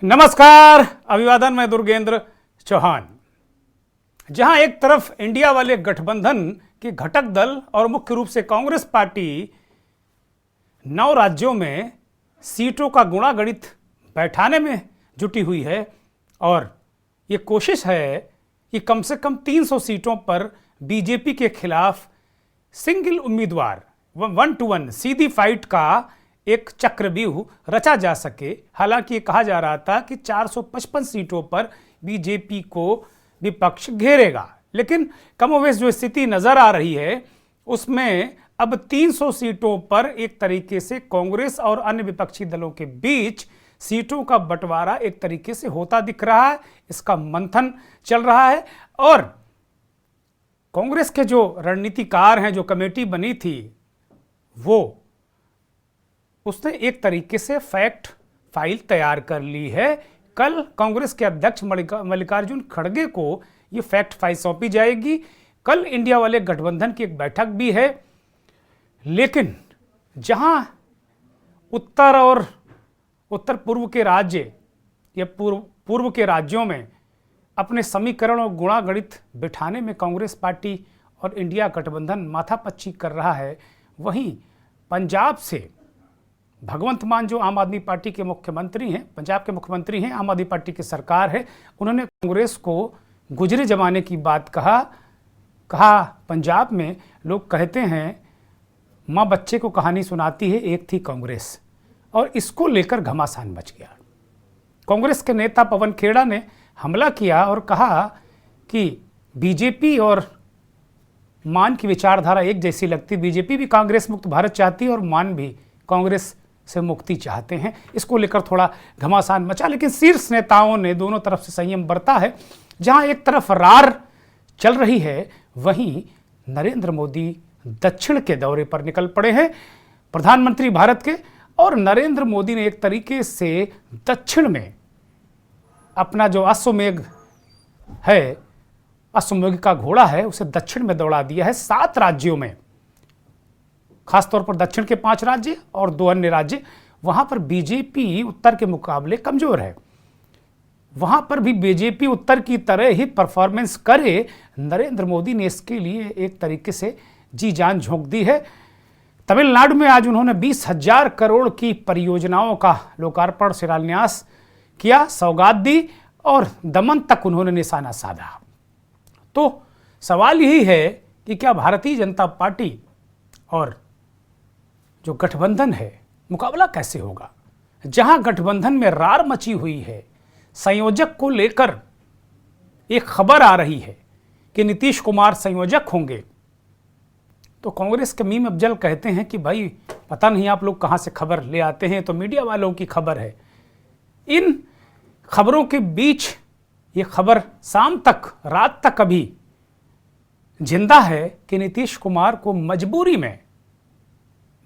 नमस्कार, अभिवादन। मैं दुर्गेंद्र चौहान। जहां एक तरफ इंडिया वाले गठबंधन के घटक दल और मुख्य रूप से कांग्रेस पार्टी 9 राज्यों में सीटों का गुणागणित बैठाने में जुटी हुई है और ये कोशिश है कि कम से कम 300 सीटों पर बीजेपी के खिलाफ सिंगल उम्मीदवार 1 to 1 सीधी फाइट का एक चक्रव्यूह रचा जा सके। हालांकि ये कहा जा रहा था कि 455 सीटों पर बीजेपी को विपक्ष घेरेगा, लेकिन कमोवेश जो स्थिति नजर आ रही है उसमें अब 300 सीटों पर एक तरीके से कांग्रेस और अन्य विपक्षी दलों के बीच सीटों का बंटवारा एक तरीके से होता दिख रहा है। इसका मंथन चल रहा है और कांग्रेस के जो रणनीतिकार हैं, जो कमेटी बनी थी, वो उसने एक तरीके से फैक्ट फाइल तैयार कर ली है। कल कांग्रेस के अध्यक्ष मल्लिकार्जुन खड़गे को यह फैक्ट फाइल सौंपी जाएगी। कल इंडिया वाले गठबंधन की एक बैठक भी है, लेकिन जहां उत्तर और उत्तर पूर्व के राज्य या पूर्व के राज्यों में अपने समीकरण और गुणागणित बिठाने में कांग्रेस पार्टी और इंडिया गठबंधन माथापच्ची कर रहा है, वहीं पंजाब से भगवंत मान जो आम आदमी पार्टी के मुख्यमंत्री हैं, पंजाब के मुख्यमंत्री हैं, आम आदमी पार्टी की सरकार है, उन्होंने कांग्रेस को गुजरे जमाने की बात कहा पंजाब में लोग कहते हैं माँ बच्चे को कहानी सुनाती है, एक थी कांग्रेस, और इसको लेकर घमासान मच गया। कांग्रेस के नेता पवन खेड़ा ने हमला किया और कहा कि बीजेपी और मान की विचारधारा एक जैसी लगती, बीजेपी भी कांग्रेस मुक्त भारत चाहती है और मान भी कांग्रेस से मुक्ति चाहते हैं। इसको लेकर थोड़ा घमासान मचा, लेकिन शीर्ष नेताओं ने दोनों तरफ से संयम बरता है। जहां एक तरफ रार चल रही है, वहीं नरेंद्र मोदी दक्षिण के दौरे पर निकल पड़े हैं, प्रधानमंत्री भारत के। और नरेंद्र मोदी ने एक तरीके से दक्षिण में अपना जो अश्वमेघ है, अश्वमेघ का घोड़ा है, उसे दक्षिण में दौड़ा दिया है। 7 राज्यों में, खासतौर पर दक्षिण के 5 राज्य और 2 अन्य राज्य, वहां पर बीजेपी उत्तर के मुकाबले कमजोर है। वहां पर भी बीजेपी उत्तर की तरह ही परफॉर्मेंस करे, नरेंद्र मोदी ने इसके लिए एक तरीके से जी जान झोंक दी है। तमिलनाडु में आज उन्होंने 20,000 करोड़ की परियोजनाओं का लोकार्पण शिलान्यास किया, सौगात दी और दमन तक उन्होंने निशाना साधा। तो सवाल यही है कि क्या भारतीय जनता पार्टी और जो गठबंधन है, मुकाबला कैसे होगा। जहां गठबंधन में रार मची हुई है, संयोजक को लेकर एक खबर आ रही है कि नीतीश कुमार संयोजक होंगे, तो कांग्रेस के मीम अफजल कहते हैं कि भाई पता नहीं आप लोग कहां से खबर ले आते हैं, तो मीडिया वालों की खबर है। इन खबरों के बीच ये खबर शाम तक, रात तक अभी जिंदा है कि नीतीश कुमार को मजबूरी में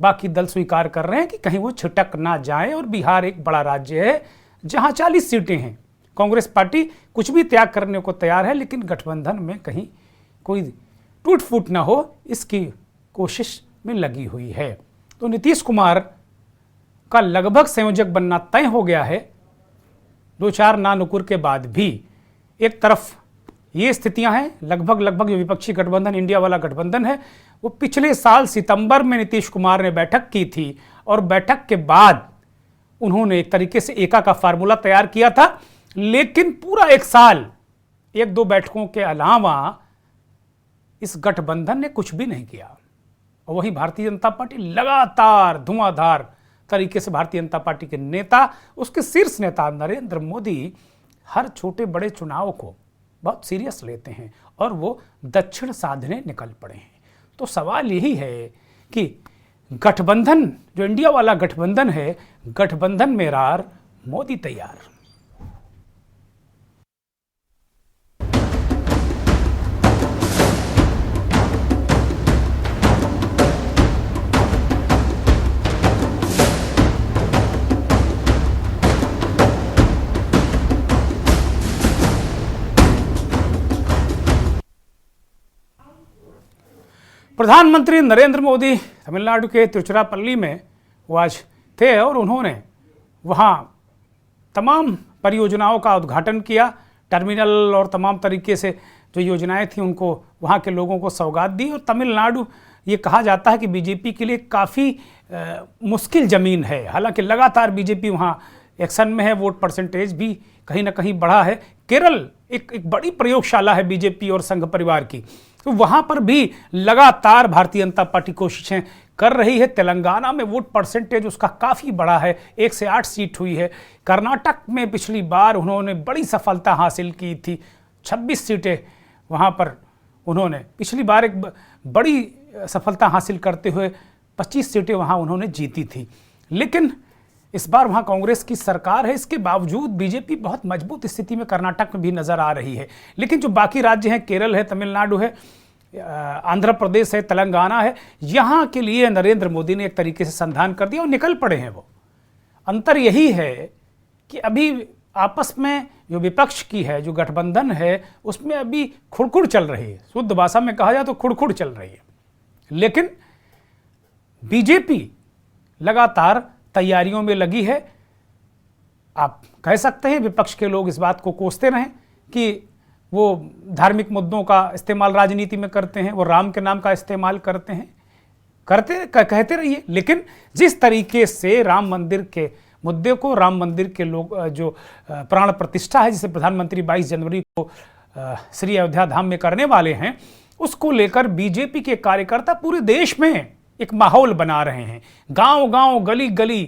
बाकी दल स्वीकार कर रहे हैं कि कहीं वो छिटक ना जाए। और बिहार एक बड़ा राज्य है जहां 40 सीटें हैं। कांग्रेस पार्टी कुछ भी त्याग करने को तैयार है, लेकिन गठबंधन में कहीं कोई टूट फूट ना हो, इसकी कोशिश में लगी हुई है। तो नीतीश कुमार का लगभग संयोजक बनना तय हो गया है। 2-4 नानुकुर के बाद भी एक तरफ ये स्थितियां हैं, लगभग जो विपक्षी गठबंधन इंडिया वाला गठबंधन है, वो पिछले साल सितंबर में नीतीश कुमार ने बैठक की थी और बैठक के बाद उन्होंने एक तरीके से एका का फार्मूला तैयार किया था, लेकिन पूरा 1 साल 1-2 बैठकों के अलावा इस गठबंधन ने कुछ भी नहीं किया। और वहीं भारतीय जनता पार्टी लगातार धुआंधार तरीके से, भारतीय जनता पार्टी के नेता, उसके शीर्ष नेता नरेंद्र मोदी हर छोटे बड़े चुनाव को बहुत सीरियस लेते हैं और वो दक्षिण साधने निकल पड़े हैं। तो सवाल यही है कि गठबंधन, जो इंडिया वाला गठबंधन है, गठबंधन में रार, मोदी तैयार। प्रधानमंत्री नरेंद्र मोदी तमिलनाडु के तिरुचिरापल्ली में वो आज थे और उन्होंने वहाँ तमाम परियोजनाओं का उद्घाटन किया, टर्मिनल और तमाम तरीके से जो योजनाएं थी उनको वहाँ के लोगों को सौगात दी। और तमिलनाडु ये कहा जाता है कि बीजेपी के लिए काफ़ी मुश्किल ज़मीन है, हालांकि लगातार बीजेपी वहाँ एक्शन में है, वोट परसेंटेज भी कहीं ना कहीं बढ़ा है। केरल एक बड़ी प्रयोगशाला है बीजेपी और संघ परिवार की, तो वहाँ पर भी लगातार भारतीय जनता पार्टी कोशिशें कर रही है। तेलंगाना में वोट परसेंटेज उसका काफ़ी बड़ा है, 1 से 8 सीट हुई है। कर्नाटक में पिछली बार उन्होंने बड़ी सफलता हासिल की थी, 26 सीटें वहाँ पर उन्होंने पिछली बार एक बड़ी सफलता हासिल करते हुए 25 सीटें वहाँ उन्होंने जीती थी। लेकिन इस बार वहाँ कांग्रेस की सरकार है, इसके बावजूद बीजेपी बहुत मजबूत स्थिति में कर्नाटक में भी नजर आ रही है। लेकिन जो बाकी राज्य हैं, केरल है, तमिलनाडु है, आंध्र प्रदेश है, तेलंगाना है, यहाँ के लिए नरेंद्र मोदी ने एक तरीके से संधान कर दिया और निकल पड़े हैं वो। अंतर यही है कि अभी आपस में जो विपक्ष की है, जो गठबंधन है, उसमें अभी खुड़खुड़ चल रही है, शुद्ध भाषा में कहा जाए तो खुड़खुड़ चल रही है। लेकिन बीजेपी लगातार तैयारियों में लगी है। आप कह सकते हैं विपक्ष के लोग इस बात को कोसते रहें कि वो धार्मिक मुद्दों का इस्तेमाल राजनीति में करते हैं, वो राम के नाम का इस्तेमाल करते हैं, कहते रहिए। लेकिन जिस तरीके से राम मंदिर के मुद्दे को, राम मंदिर के लोग जो प्राण प्रतिष्ठा है जिसे प्रधानमंत्री 22 जनवरी को श्री अयोध्या धाम में करने वाले हैं, उसको लेकर बीजेपी के कार्यकर्ता पूरे देश में एक माहौल बना रहे हैं। गांव गांव, गली गली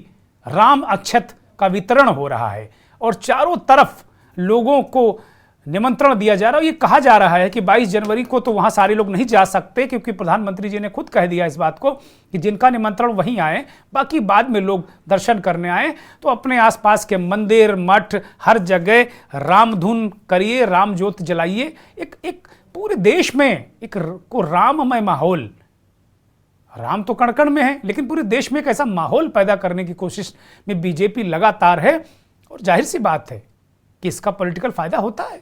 राम अक्षत का वितरण हो रहा है और चारों तरफ लोगों को निमंत्रण दिया जा रहा है। ये कहा जा रहा है कि 22 जनवरी को तो वहां सारे लोग नहीं जा सकते, क्योंकि प्रधानमंत्री जी ने खुद कह दिया इस बात को कि जिनका निमंत्रण वहीं आए, बाकी बाद में लोग दर्शन करने आए तो अपने आसपास के मंदिर, मठ, हर जगह राम धुन करिए, राम ज्योत जलाइए। एक पूरे देश में एक को राममय माहौल, राम तो कण कण में है, लेकिन पूरे देश में एक ऐसा माहौल पैदा करने की कोशिश में बीजेपी लगातार है। और जाहिर सी बात है कि इसका पॉलिटिकल फायदा होता है,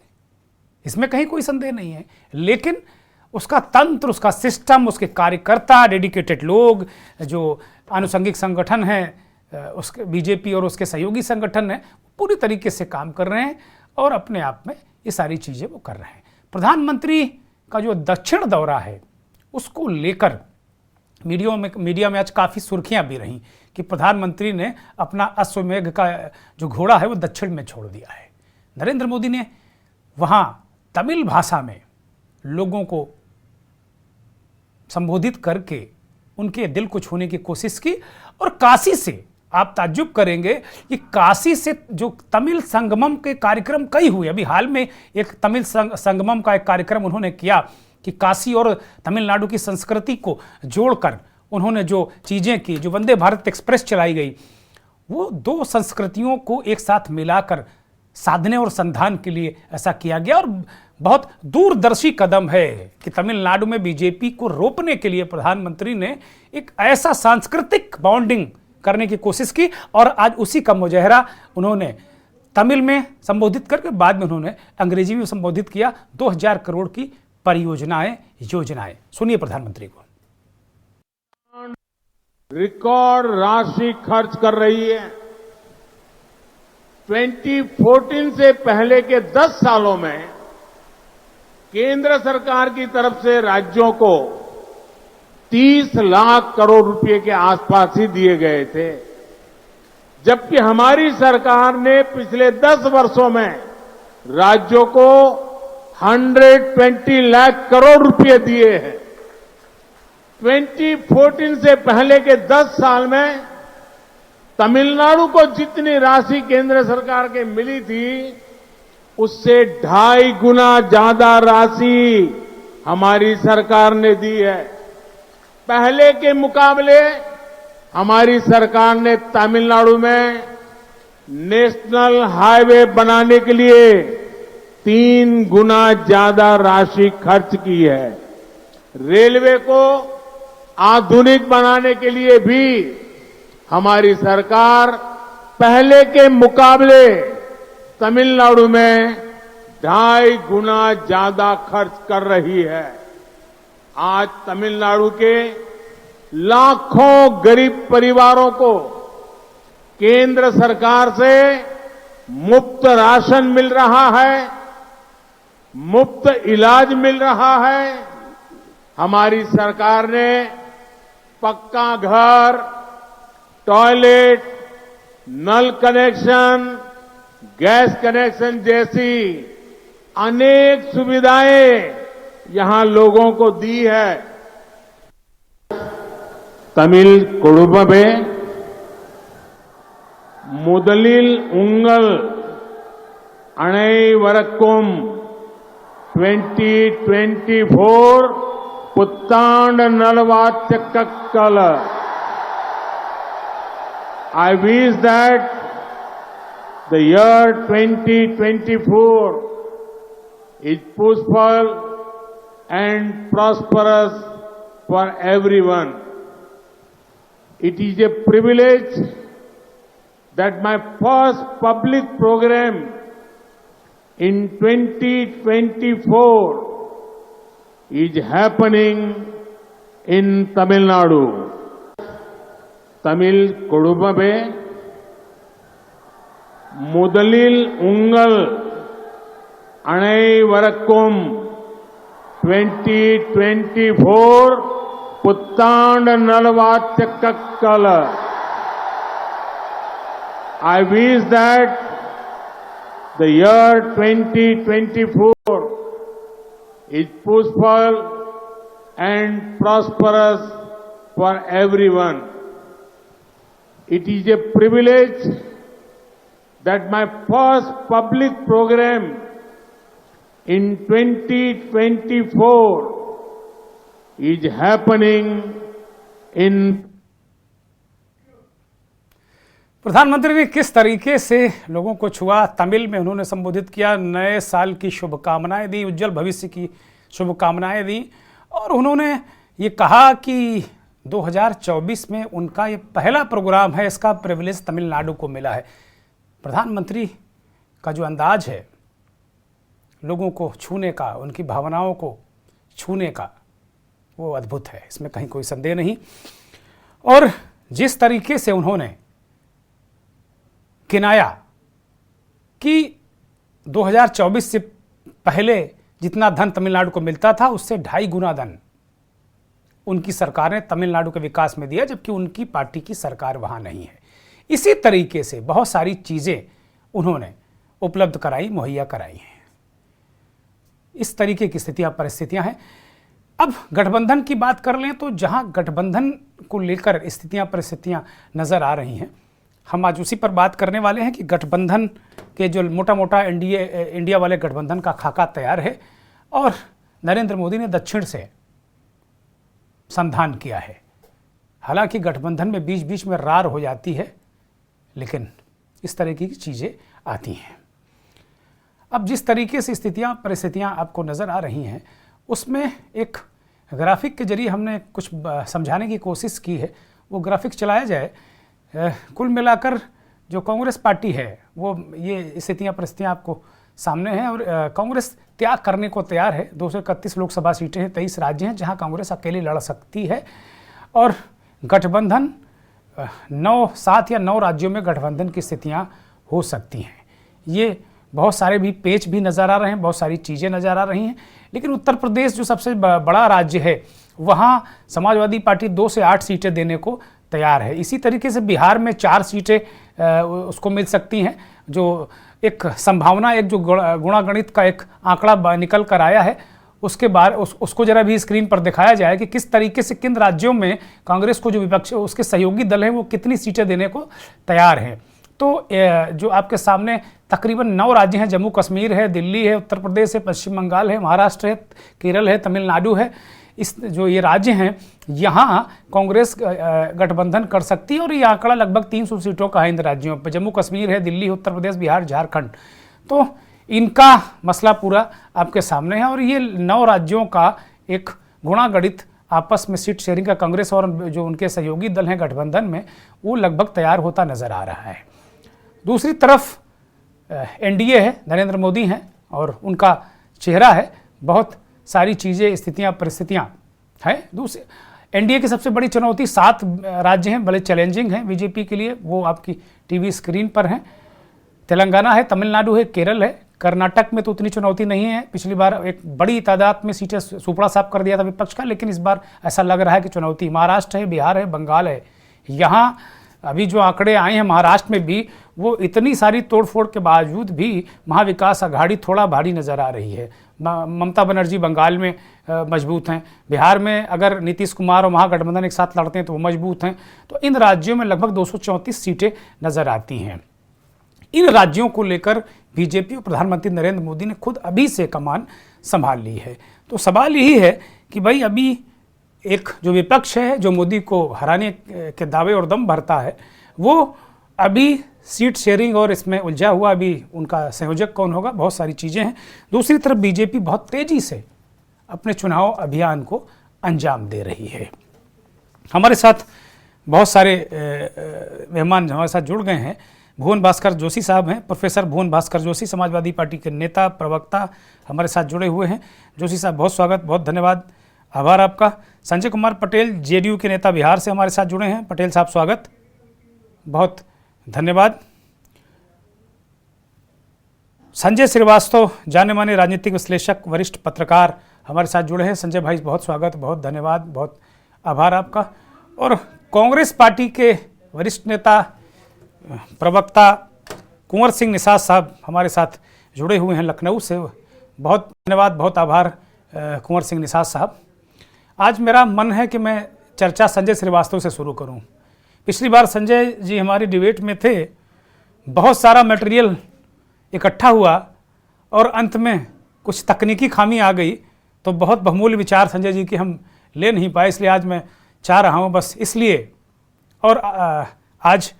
इसमें कहीं कोई संदेह नहीं है। लेकिन उसका तंत्र, उसका सिस्टम, उसके कार्यकर्ता, डेडिकेटेड लोग, जो आनुषंगिक संगठन है उसके, बीजेपी और उसके सहयोगी संगठन है, पूरी तरीके से काम कर रहे हैं और अपने आप में ये सारी चीज़ें वो कर रहे हैं। प्रधानमंत्री का जो दक्षिण दौरा है उसको लेकर मीडिया में आज काफ़ी सुर्खियां भी रहीं कि प्रधानमंत्री ने अपना अश्वमेघ का जो घोड़ा है वो दक्षिण में छोड़ दिया है। नरेंद्र मोदी ने वहाँ तमिल भाषा में लोगों को संबोधित करके उनके दिल को छूने की कोशिश की। और काशी से आप ताज्जुब करेंगे कि काशी से जो तमिल संगमम के कार्यक्रम कई हुए, अभी हाल में एक तमिल संगमम का एक कार्यक्रम उन्होंने किया कि काशी और तमिलनाडु की संस्कृति को जोड़कर उन्होंने जो चीज़ें की, जो वंदे भारत एक्सप्रेस चलाई गई, वो दो संस्कृतियों को एक साथ मिलाकर साधने और संधान के लिए ऐसा किया गया। और बहुत दूरदर्शी कदम है कि तमिलनाडु में बीजेपी को रोकने के लिए प्रधानमंत्री ने एक ऐसा सांस्कृतिक बॉन्डिंग करने की कोशिश की और आज उसी का मुजाहरा उन्होंने तमिल में संबोधित करके बाद में उन्होंने अंग्रेजी में संबोधित किया। 2000 करोड़ की परियोजनाएं, योजनाएं। सुनिए प्रधानमंत्री को। रिकॉर्ड राशि खर्च कर रही है। 2014 से पहले के 10 सालों में केंद्र सरकार की तरफ से राज्यों को 30 लाख करोड़ रुपए के आसपास ही दिए गए थे, जबकि हमारी सरकार ने पिछले 10 वर्षों में राज्यों को 120 लाख करोड़ रुपए दिए हैं। 2014 से पहले के 10 साल में तमिलनाडु को जितनी राशि केंद्र सरकार के मिली थी, उससे 2.5 गुना ज्यादा राशि हमारी सरकार ने दी है। पहले के मुकाबले हमारी सरकार ने तमिलनाडु में नेशनल हाईवे बनाने के लिए 3 गुना ज्यादा राशि खर्च की है। रेलवे को आधुनिक बनाने के लिए भी हमारी सरकार पहले के मुकाबले तमिलनाडु में 2.5 गुना ज्यादा खर्च कर रही है। आज तमिलनाडु के लाखों गरीब परिवारों को केंद्र सरकार से मुफ्त राशन मिल रहा है, मुफ्त इलाज मिल रहा है। हमारी सरकार ने पक्का घर, टॉयलेट, नल कनेक्शन, गैस कनेक्शन जैसी अनेक सुविधाएं यहां लोगों को दी है। तमिल कुडुंबे मुदलिल उंगल अनैवरक्कुम 2024 पुत्तांड नलवाच्यक्कल। I wish that the year 2024 is peaceful and prosperous for everyone. It is a privilege that my first public program in 2024 is happening in Tamil Nadu. Tamil कुडुंबे मुदलिल उंगल अनैवरक्कुम 2024 Puthandu नलवाच्यक्कल। I wish that the year 2024 is peaceful and prosperous for everyone. It is a privilege that my first public program in 2024 is happening in प्रधानमंत्री ने किस तरीके से लोगों को छुआ, तमिल में उन्होंने संबोधित किया, नए साल की शुभकामनाएं दी, उज्जवल भविष्य की शुभकामनाएं दी और उन्होंने ये कहा कि 2024 में उनका ये पहला प्रोग्राम है, इसका प्रिविलेज तमिलनाडु को मिला है। प्रधानमंत्री का जो अंदाज है लोगों को छूने का, उनकी भावनाओं को छूने का, वो अद्भुत है, इसमें कहीं कोई संदेह नहीं। और जिस तरीके से उन्होंने किनाया कि 2024 से पहले जितना धन तमिलनाडु को मिलता था उससे 2.5 गुना धन उनकी सरकार ने तमिलनाडु के विकास में दिया, जबकि उनकी पार्टी की सरकार वहां नहीं है। इसी तरीके से बहुत सारी चीजें उन्होंने उपलब्ध कराई, मुहैया कराई हैं। इस तरीके की स्थितियां, परिस्थितियां हैं। अब गठबंधन की बात कर लें तो जहां गठबंधन को लेकर स्थितियां, परिस्थितियां नजर आ रही हैं, हम आज उसी पर बात करने वाले हैं कि गठबंधन के जो मोटा मोटा इंडिया वाले गठबंधन का खाका तैयार है और नरेंद्र मोदी ने दक्षिण से संधान किया है। हालांकि गठबंधन में बीच बीच में रार हो जाती है, लेकिन इस तरह की चीज़ें आती हैं। अब जिस तरीके से स्थितियां, परिस्थितियां आपको नज़र आ रही हैं, उसमें एक ग्राफिक के जरिए हमने कुछ समझाने की कोशिश की है। वो ग्राफिक चलाया जाए। कुल मिलाकर जो कांग्रेस पार्टी है वो ये स्थितियां, परिस्थितियां आपको सामने हैं और कांग्रेस त्याग करने को तैयार है। 231 लोकसभा सीटें हैं, 23 राज्य हैं जहां कांग्रेस अकेले लड़ सकती है और गठबंधन 7 या 9 राज्यों में गठबंधन की स्थितियां हो सकती हैं। ये बहुत सारे भी पेच भी नज़र आ रहे हैं, बहुत सारी चीज़ें नज़र आ रही हैं। लेकिन उत्तर प्रदेश जो सबसे बड़ा राज्य है, वहाँ समाजवादी पार्टी 2 से 8 सीटें देने को तैयार है। इसी तरीके से बिहार में 4 सीटें उसको मिल सकती हैं। जो एक संभावना, एक जो गुणागणित का एक आंकड़ा निकल कर आया है, उसके बाद उसको जरा भी स्क्रीन पर दिखाया जाए कि किस तरीके से किन राज्यों में कांग्रेस को जो विपक्ष, उसके सहयोगी दल हैं, वो कितनी सीटें देने को तैयार हैं। तो जो आपके सामने तकरीबन 9 राज्य हैं, जम्मू कश्मीर है, दिल्ली है, उत्तर प्रदेश है, पश्चिम बंगाल है, महाराष्ट्र है, केरल है, तमिलनाडु है। इस जो ये राज्य हैं, यहाँ कांग्रेस गठबंधन कर सकती है और ये आंकड़ा लगभग 300 सीटों का है इन राज्यों पर। जम्मू कश्मीर है, दिल्ली, उत्तर प्रदेश, बिहार, झारखंड। तो इनका मसला पूरा आपके सामने है और ये 9 राज्यों का एक गुणागणित आपस में सीट शेयरिंग का कांग्रेस और जो उनके सहयोगी दल हैं गठबंधन में, वो लगभग तैयार होता नजर आ रहा है। दूसरी तरफ एनडीए है, नरेंद्र मोदी हैं और उनका चेहरा है। बहुत सारी चीज़ें, स्थितियां, परिस्थितियां हैं। दूसरी एनडीए की सबसे बड़ी चुनौती 7 राज्य हैं, बड़े चैलेंजिंग हैं बीजेपी के लिए, वो आपकी टीवी स्क्रीन पर हैं। तेलंगाना है, तमिलनाडु है, केरल है। कर्नाटक में तो उतनी चुनौती नहीं है। पिछली बार एक बड़ी तादाद में सीटें सुपड़ा साफ कर दिया था विपक्ष का, लेकिन इस बार ऐसा लग रहा है कि चुनौती महाराष्ट्र है, बिहार है, बंगाल है। यहाँ अभी जो आंकड़े आए हैं महाराष्ट्र में भी, वो इतनी सारी तोड़फोड़ के बावजूद भी महाविकास आघाड़ी थोड़ा भारी नज़र आ रही है। ममता बनर्जी बंगाल में मजबूत हैं, बिहार में अगर नीतीश कुमार और महागठबंधन एक साथ लड़ते हैं तो वो मजबूत हैं। तो इन राज्यों में लगभग 234 सीटें नज़र आती हैं। इन राज्यों को लेकर बीजेपी और प्रधानमंत्री नरेंद्र मोदी ने खुद अभी से कमान संभाल ली है। तो सवाल यही है कि भाई अभी एक जो विपक्ष है, जो मोदी को हराने के दावे और दम भरता है, वो अभी सीट शेयरिंग और इसमें उलझा हुआ, अभी उनका संयोजक कौन होगा, बहुत सारी चीज़ें हैं। दूसरी तरफ बीजेपी बहुत तेज़ी से अपने चुनाव अभियान को अंजाम दे रही है। हमारे साथ बहुत सारे मेहमान हमारे साथ जुड़ गए हैं। भुवन भास्कर जोशी साहब हैं, प्रोफेसर भुवन भास्कर जोशी, समाजवादी पार्टी के नेता, प्रवक्ता, हमारे साथ जुड़े हुए हैं। जोशी साहब बहुत स्वागत, बहुत धन्यवाद, आभार आपका। संजय कुमार पटेल, जेडीयू के नेता, बिहार से हमारे साथ जुड़े हैं। पटेल साहब स्वागत, बहुत धन्यवाद। संजय श्रीवास्तव, जाने माने राजनीतिक विश्लेषक, वरिष्ठ पत्रकार, हमारे साथ जुड़े हैं। संजय भाई बहुत स्वागत, बहुत धन्यवाद, बहुत आभार आपका। और कांग्रेस पार्टी के वरिष्ठ नेता, प्रवक्ता कुंवर सिंह निषाद साहब हमारे साथ जुड़े हुए हैं लखनऊ से, बहुत धन्यवाद, बहुत आभार कुंवर सिंह निषाद साहब। आज मेरा मन है कि मैं चर्चा संजय श्रीवास्तव से शुरू करूं। पिछली बार संजय जी हमारी डिबेट में थे, बहुत सारा मटेरियल इकट्ठा हुआ और अंत में कुछ तकनीकी खामी आ गई, तो बहुत बहुमूल्य विचार संजय जी के हम ले नहीं पाए, इसलिए आज मैं चाह रहा हूं बस इसलिए। और आज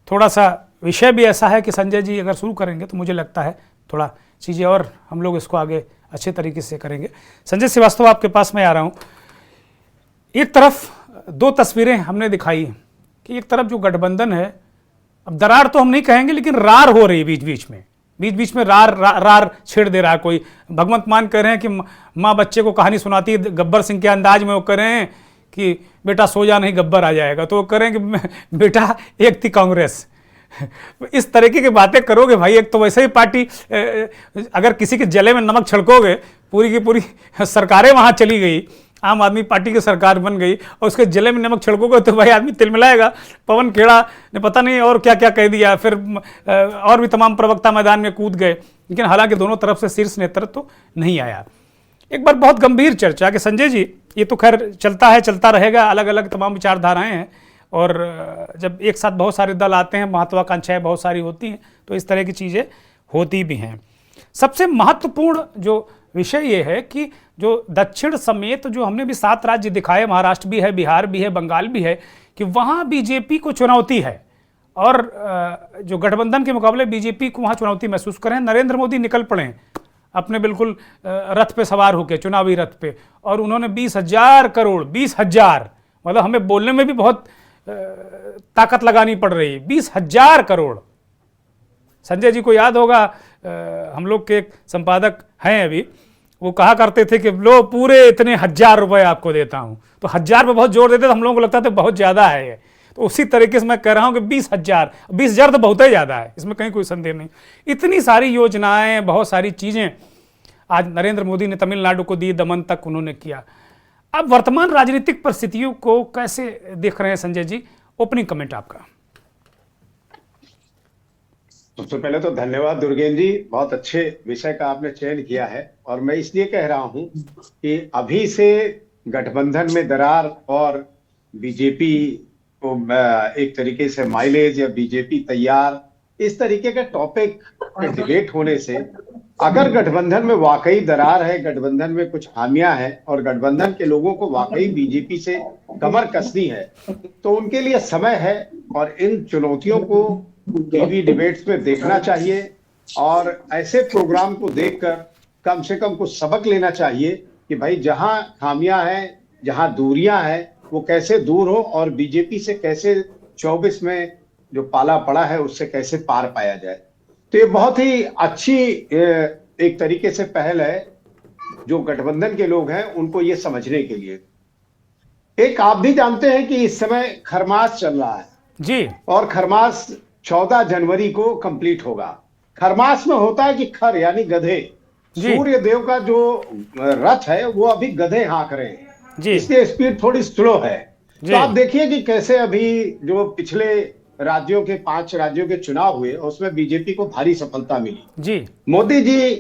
थोड़ा सा विषय भी ऐसा है कि संजय जी अगर शुरू करेंगे तो मुझे लगता है थोड़ा चीज़ें और हम लोग इसको आगे अच्छे तरीके से करेंगे। संजय श्रीवास्तव, आपके पास मैं आ रहा हूँ। एक तरफ दो तस्वीरें हमने दिखाई कि एक तरफ जो गठबंधन है, अब दरार तो हम नहीं कहेंगे लेकिन रार हो रही है, बीच बीच में रार छेड़ दे रहा है कोई। भगवंत मान कह रहे हैं कि माँ बच्चे को कहानी सुनाती है गब्बर सिंह के अंदाज में, वो कह रहे हैं कि बेटा सो जा नहीं गब्बर आ जाएगा, तो वो कह रहे हैं कि बेटा एक थी कांग्रेस। इस तरीके की बातें करोगे भाई, एक तो वैसे ही पार्टी, अगर किसी के जले में नमक छिड़कोगे, पूरी की पूरी सरकारें वहां चली गई, आम आदमी पार्टी की सरकार बन गई, और उसके जले में नमक छिड़कोगे तो भाई आदमी तिलमिलाएगा। पवन खेड़ा ने पता नहीं और क्या क्या कह दिया, फिर और भी तमाम प्रवक्ता मैदान में कूद गए, लेकिन हालांकि दोनों तरफ से शीर्ष नेतृत्व तो नहीं आया। एक बार बहुत गंभीर चर्चा कि संजय जी, ये तो खैर चलता है, चलता रहेगा, अलग अलग तमाम विचारधाराएं हैं, और जब एक साथ बहुत सारे दल आते हैं, महत्वाकांक्षाएं बहुत सारी होती हैं, तो इस तरह की चीज़ें होती भी हैं। सबसे महत्वपूर्ण जो विषय ये है कि जो दक्षिण समेत जो हमने भी 7 राज्य दिखाए, महाराष्ट्र भी है, बिहार भी है, बंगाल भी है, कि वहाँ बीजेपी को चुनौती है, और जो गठबंधन के मुकाबले बीजेपी को वहाँ चुनौती महसूस करें। नरेंद्र मोदी निकल पड़े अपने बिल्कुल रथ पे सवार होकर, चुनावी रथ पे, और उन्होंने 20,000 करोड़, 20,000, मतलब हमें बोलने में भी बहुत ताकत लगानी पड़ रही है, 20,000 करोड़। संजय जी को याद होगा, हम लोग के एक संपादक हैं अभी, वो कहा करते थे कि लो पूरे इतने 1,000 रुपए आपको देता हूं, तो 1,000 पे बहुत जोर देते थे, हम लोगों को लगता था बहुत ज्यादा है ये। तो उसी तरीके से मैं कह रहा हूं कि 20,000 तो बहुत ही ज्यादा है, इसमें कहीं कोई संदेह नहीं। इतनी सारी योजनाएं, बहुत सारी चीजें आज नरेंद्र मोदी ने तमिलनाडु को दी, दमन तक उन्होंने किया। अब वर्तमान राजनीतिक परिस्थितियों को कैसे देख रहे हैं संजय जी? ओपनिंग कमेंट आपका। सबसे पहले तो धन्यवाद दुर्गेन जी, बहुत अच्छे विषय का आपने चयन किया है, और मैं इसलिए कह रहा हूं कि अभी से गठबंधन में दरार और बीजेपी को एक तरीके से माइलेज या बीजेपी तैयार, इस तरीके का टॉपिक डिबेट होने से, अगर गठबंधन में वाकई दरार है, गठबंधन में कुछ खामियां हैं और गठबंधन के लोगों को वाकई बीजेपी से कमर कसनी है, तो उनके लिए समय है, और इन चुनौतियों को टीवी डिबेट्स में देखना चाहिए, और ऐसे प्रोग्राम को देखकर कम से कम कुछ सबक लेना चाहिए कि भाई जहां खामियां हैं, जहां दूरियां हैं, वो कैसे दूर हो, और बीजेपी से कैसे 24 में जो पाला पड़ा है उससे कैसे पार पाया जाए। तो ये बहुत ही अच्छी एक तरीके से पहल है जो गठबंधन के लोग हैं उनको ये समझने के लिए। एक आप भी जानते हैं कि इस समय खरमास चल रहा है जी, और खरमास 14 जनवरी को कंप्लीट होगा। खरमास में होता है कि खर यानी गधे, सूर्य देव का जो रथ है वो अभी गधे हाँक रहे हैं, इसकी स्पीड थोड़ी स्लो है। तो आप देखिए कि कैसे अभी जो पिछले राज्यों के 5 राज्यों के चुनाव हुए उसमें बीजेपी को भारी सफलता मिली जी। मोदी जी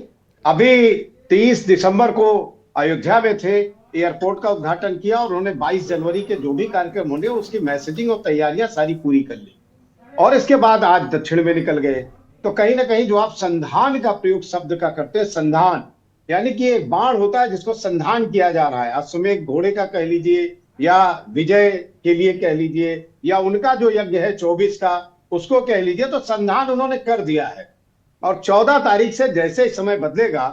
अभी 30 दिसंबर को अयोध्या में थे, एयरपोर्ट का उद्घाटन किया और उन्होंने 22 जनवरी के जो भी कार्यक्रम होंगे उसकी मैसेजिंग और तैयारियां सारी पूरी कर ली और इसके बाद आज दक्षिण में निकल गए। तो कहीं ना कहीं जो आप संधान का प्रयोग शब्द का करते हैं, संधान यानी कि एक बाण होता है जिसको संधान किया जा रहा है, अश्वमेध घोड़े का कह लीजिए या विजय के लिए कह लीजिए या उनका जो यज्ञ है 24 का उसको कह लीजिए, तो संधान उन्होंने कर दिया है। और 14 तारीख से जैसे ही समय बदलेगा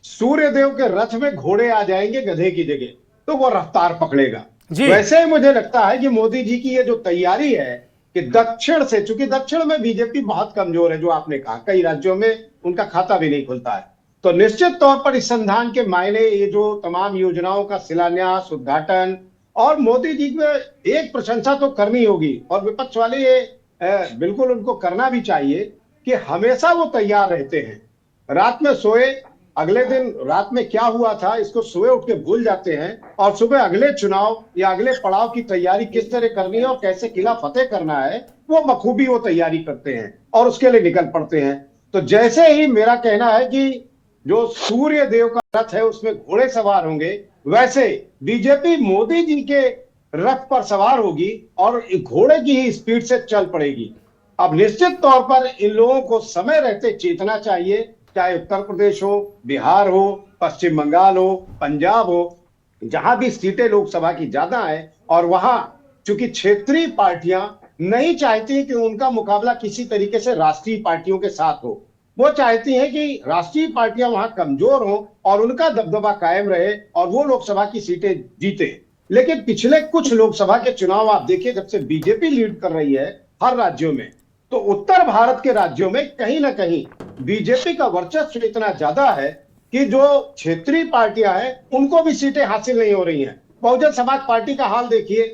सूर्य देव के रथ में घोड़े आ जाएंगे गधे की जगह, तो वो रफ्तार पकड़ेगा। वैसे ही मुझे लगता है कि मोदी जी की ये जो तैयारी है कि दक्षिण से, चूंकि दक्षिण में बीजेपी बहुत कमजोर है, जो आपने कहा कई राज्यों में उनका खाता भी नहीं खुलता है, तो निश्चित तौर पर इस संधान के मायने ये जो तमाम योजनाओं का शिलान्यास, उद्घाटन और मोदी जी में एक प्रशंसा तो करनी होगी और विपक्ष वाले ये बिल्कुल उनको करना भी चाहिए कि हमेशा वो तैयार रहते हैं। रात में सोए, अगले दिन रात में क्या हुआ था इसको सुबह उठ के भूल जाते हैं और सुबह अगले चुनाव या अगले पड़ाव की तैयारी किस तरह करनी है और कैसे किला फतेह करना है वो बखूबी वो तैयारी करते हैं और उसके लिए निकल पड़ते हैं। तो जैसे ही मेरा कहना है कि जो सूर्य देव का रथ है उसमें घोड़े सवार होंगे, वैसे बीजेपी मोदी जी के रथ पर सवार होगी और घोड़े की ही स्पीड से चल पड़ेगी। अब निश्चित तौर पर इन लोगों को समय रहते चेतना चाहिए, चाहे उत्तर प्रदेश हो, बिहार हो, पश्चिम बंगाल हो, पंजाब हो, जहां भी सीटें लोकसभा की ज्यादा है और वहां चूंकि क्षेत्रीय पार्टियां नहीं चाहती कि उनका मुकाबला किसी तरीके से राष्ट्रीय पार्टियों के साथ हो, वो चाहती हैं कि राष्ट्रीय पार्टियां वहां कमजोर हो और उनका दबदबा कायम रहे और वो लोकसभा की सीटें जीते। लेकिन पिछले कुछ लोकसभा के चुनाव आप देखिए, जब से बीजेपी लीड कर रही है हर राज्यों में, तो उत्तर भारत के राज्यों में कहीं ना कहीं बीजेपी का वर्चस्व इतना ज्यादा है कि जो क्षेत्रीय पार्टियां हैं उनको भी सीटें हासिल नहीं हो रही हैं। बहुजन समाज पार्टी का हाल देखिए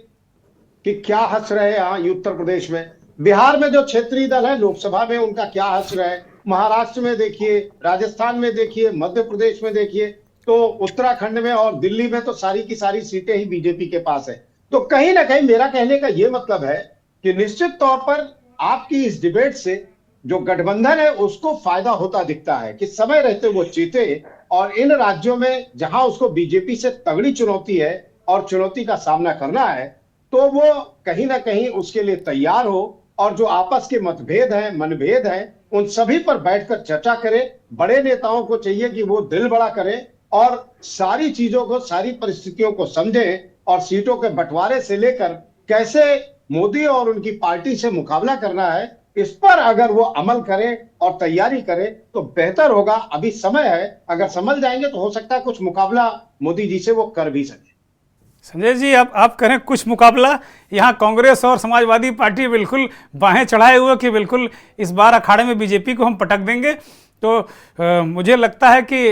कि क्या हश्र है यहाँ उत्तर प्रदेश में, बिहार में जो क्षेत्रीय दल है लोकसभा में उनका क्या हश्र है, महाराष्ट्र में देखिए, राजस्थान में देखिए, मध्य प्रदेश में देखिए, तो उत्तराखंड में और दिल्ली में तो सारी की सारी सीटें ही बीजेपी के पास है। तो कहीं ना कहीं मेरा कहने का यह मतलब है कि निश्चित तौर पर आपकी इस डिबेट से जो गठबंधन है उसको फायदा होता दिखता है कि समय रहते वो जीते और इन राज्यों में जहां उसको बीजेपी से तगड़ी चुनौती है और चुनौती का सामना करना है तो वो कहीं ना कहीं उसके लिए तैयार हो और जो आपस के मतभेद हैं, मनभेद हैं, उन सभी पर बैठकर चर्चा करे। बड़े नेताओं को चाहिए कि वो दिल बड़ा करें और सारी चीजों को, सारी परिस्थितियों को समझें और सीटों के बंटवारे से लेकर कैसे मोदी और उनकी पार्टी से मुकाबला करना है इस पर अगर वो अमल करें और तैयारी करें तो बेहतर होगा। अभी समय है, अगर समझ जाएंगे तो हो सकता है कुछ मुकाबला मोदी जी से वो कर भी सके। संजय जी, अब आप करें कुछ मुकाबला, यहाँ कांग्रेस और समाजवादी पार्टी बिल्कुल बाहें चढ़ाए हुए कि बिल्कुल इस बार अखाड़े में बीजेपी को हम पटक देंगे। तो मुझे लगता है कि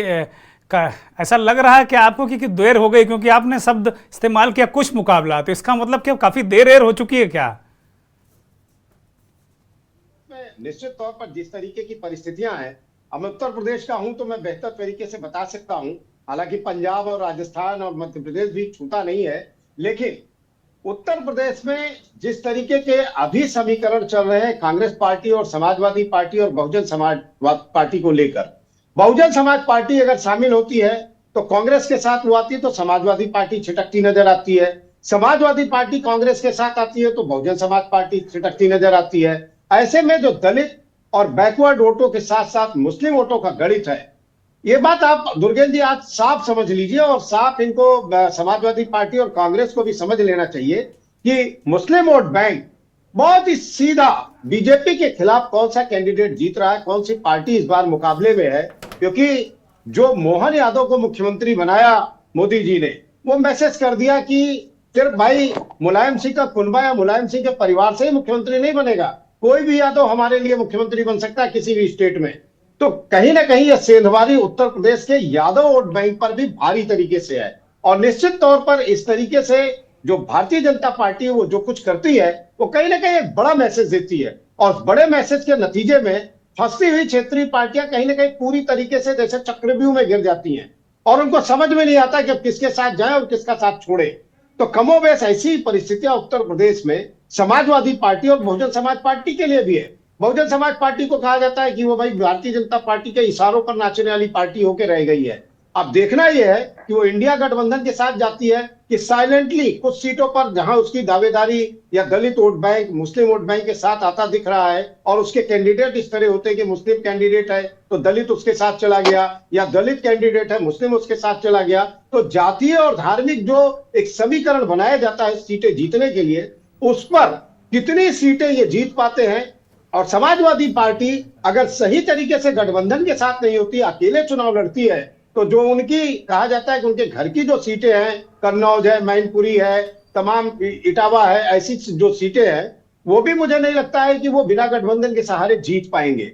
ऐसा लग रहा है कि आपको कि देर हो गई, क्योंकि आपने शब्द इस्तेमाल किया कुछ मुकाबला, तो इसका मतलब कि काफी देर हो चुकी है क्या? निश्चित तौर पर जिस तरीके की परिस्थितियां हैं, अब मैं उत्तर प्रदेश का हूं तो मैं बेहतर तरीके से बता सकता हूं, हालांकि पंजाब और राजस्थान और मध्य प्रदेश भी छूटा नहीं है, लेकिन उत्तर प्रदेश में जिस तरीके के अभी समीकरण चल रहे हैं कांग्रेस पार्टी और समाजवादी पार्टी और बहुजन समाज पार्टी को लेकर, बहुजन समाज पार्टी अगर शामिल होती है तो कांग्रेस के साथ वो आती है तो समाजवादी पार्टी छिटकती नजर आती है, समाजवादी पार्टी कांग्रेस के साथ आती है तो बहुजन समाज पार्टी छिटकती नजर आती है। ऐसे में जो दलित और बैकवर्ड वोटों के साथ साथ मुस्लिम वोटों का गणित है, ये बात आप दुर्गेश जी आज साफ समझ लीजिए और साफ इनको समाजवादी पार्टी और कांग्रेस को भी समझ लेना चाहिए कि मुस्लिम वोट बैंक बहुत ही सीधा बीजेपी के खिलाफ कौन सा कैंडिडेट जीत रहा है, कौन सी पार्टी इस बार मुकाबले में है, क्योंकि जो मोहन यादव को मुख्यमंत्री बनाया मोदी जी ने, वो मैसेज कर दिया कि सिर्फ भाई मुलायम सिंह का कुनबा या मुलायम सिंह के परिवार से ही मुख्यमंत्री नहीं बनेगा, कोई भी यादव हमारे लिए मुख्यमंत्री बन सकता है किसी भी स्टेट में। तो कहीं ना कहीं यह सेंधमारी उत्तर प्रदेश के यादव वोट बैंक पर भी भारी तरीके से है और निश्चित तौर पर इस तरीके से जो भारतीय जनता पार्टी वो जो कुछ करती है वो कहीं ना कहीं एक बड़ा मैसेज देती है और बड़े मैसेज के नतीजे में फंसी हुई क्षेत्रीय पार्टियां कहीं ना कहीं पूरी तरीके से जैसे चक्रव्यूह में गिर जाती हैं और उनको समझ में नहीं आता कि अब किसके साथ जाएं और किसका साथ छोड़े। तो कमोबेश ऐसी परिस्थितियां उत्तर प्रदेश में समाजवादी पार्टी और बहुजन समाज पार्टी के लिए भी है। बहुजन समाज पार्टी को कहा जाता है कि वो भाई भारतीय जनता पार्टी के इशारों पर नाचने वाली पार्टी होकर रह गई है। अब देखना यह है कि वो इंडिया गठबंधन के साथ जाती है कि साइलेंटली कुछ सीटों पर जहां उसकी दावेदारी या दलित वोट बैंक, मुस्लिम वोट बैंक के साथ आता दिख रहा है और उसके कैंडिडेट इस तरह होते हैं कि मुस्लिम कैंडिडेट है तो दलित उसके साथ चला गया, या दलित कैंडिडेट है मुस्लिम उसके साथ चला गया। तो जातीय और धार्मिक जो एक समीकरण बनाया जाता है सीटें जीतने के लिए, उस पर कितनी सीटें ये जीत पाते हैं। और समाजवादी पार्टी अगर सही तरीके से गठबंधन के साथ नहीं होती, अकेले चुनाव लड़ती है, तो जो उनकी कहा जाता है कि उनके घर की जो सीटें हैं, कन्नौज है, मैनपुरी है, तमाम इटावा है, ऐसी जो सीटें हैं, वो भी मुझे नहीं लगता है कि वो बिना गठबंधन के सहारे जीत पाएंगे।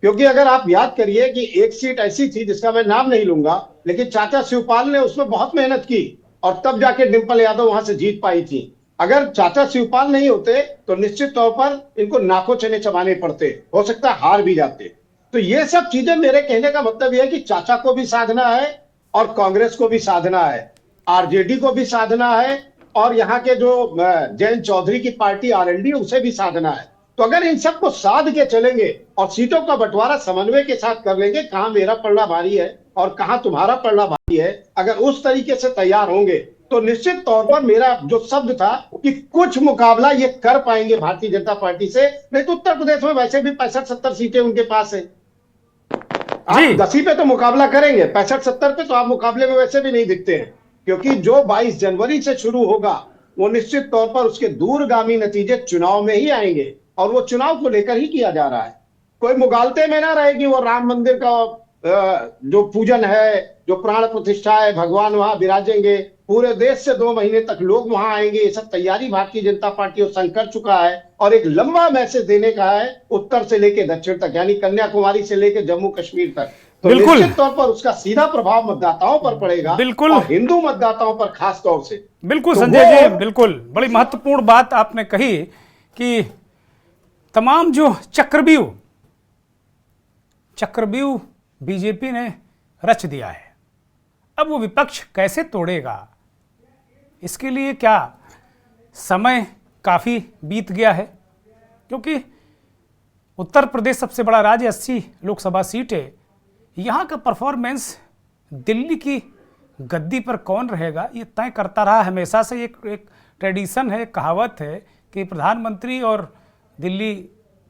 क्योंकि अगर आप याद करिए कि एक सीट ऐसी थी जिसका मैं नाम नहीं लूंगा, लेकिन चाचा शिवपाल ने उसमें बहुत मेहनत की और तब जाके डिंपल यादव वहां से जीत पाई थी। अगर चाचा शिवपाल नहीं होते तो निश्चित तौर पर इनको नाकों चने चबाने पड़ते, हो सकता है हार भी जाते। तो ये सब चीजें, मेरे कहने का मतलब यह है कि चाचा को भी साधना है और कांग्रेस को भी साधना है, आरजेडी को भी साधना है और यहाँ के जो जयंत चौधरी की पार्टी आरएलडी उसे भी साधना है। तो अगर इन सबको साध के चलेंगे और सीटों का बंटवारा समन्वय के साथ कर लेंगे, कहां मेरा पलड़ा भारी है और कहां तुम्हारा पलड़ा भारी है, अगर उस तरीके से तैयार होंगे तो निश्चित तौर पर मेरा जो शब्द था कि कुछ मुकाबला ये कर पाएंगे भारतीय जनता पार्टी से। नहीं तो उत्तर प्रदेश में वैसे भी 65-70 सीटें उनके पास है। आप 10 पे तो मुकाबला करेंगे, 65-70 पे तो आप मुकाबले में वैसे भी नहीं दिखते हैं, क्योंकि जो 22 जनवरी से शुरू होगा वो निश्चित तौर पर उसके दूरगामी नतीजे चुनाव में ही आएंगे और वो चुनाव को लेकर ही किया जा रहा है। कोई मुगालते में ना रहेगी वो राम मंदिर का जो पूजन है, जो प्राण प्रतिष्ठा है, भगवान वहां विराजेंगे, पूरे देश से 2 महीने तक लोग वहां आएंगे। ये सब तैयारी भारतीय जनता पार्टी और संघ कर चुका है और एक लंबा मैसेज देने का है उत्तर से लेकर दक्षिण तक, यानी कन्याकुमारी से लेकर जम्मू कश्मीर तक। तो निश्चित तौर पर उसका सीधा प्रभाव मतदाताओं पर पड़ेगा, बिल्कुल, और हिंदू मतदाताओं पर खास तौर से। बिल्कुल तो संजय जी, बिल्कुल बड़ी महत्वपूर्ण बात आपने कही कि तमाम जो चक्रव्यूह बीजेपी ने रच दिया है, अब वो विपक्ष कैसे तोड़ेगा, इसके लिए क्या समय काफ़ी बीत गया है। क्योंकि उत्तर प्रदेश सबसे बड़ा राज्य, 80 लोकसभा सीटें, यहाँ का परफॉर्मेंस दिल्ली की गद्दी पर कौन रहेगा ये तय करता रहा हमेशा से। एक ट्रेडिशन है, कहावत है कि प्रधानमंत्री और दिल्ली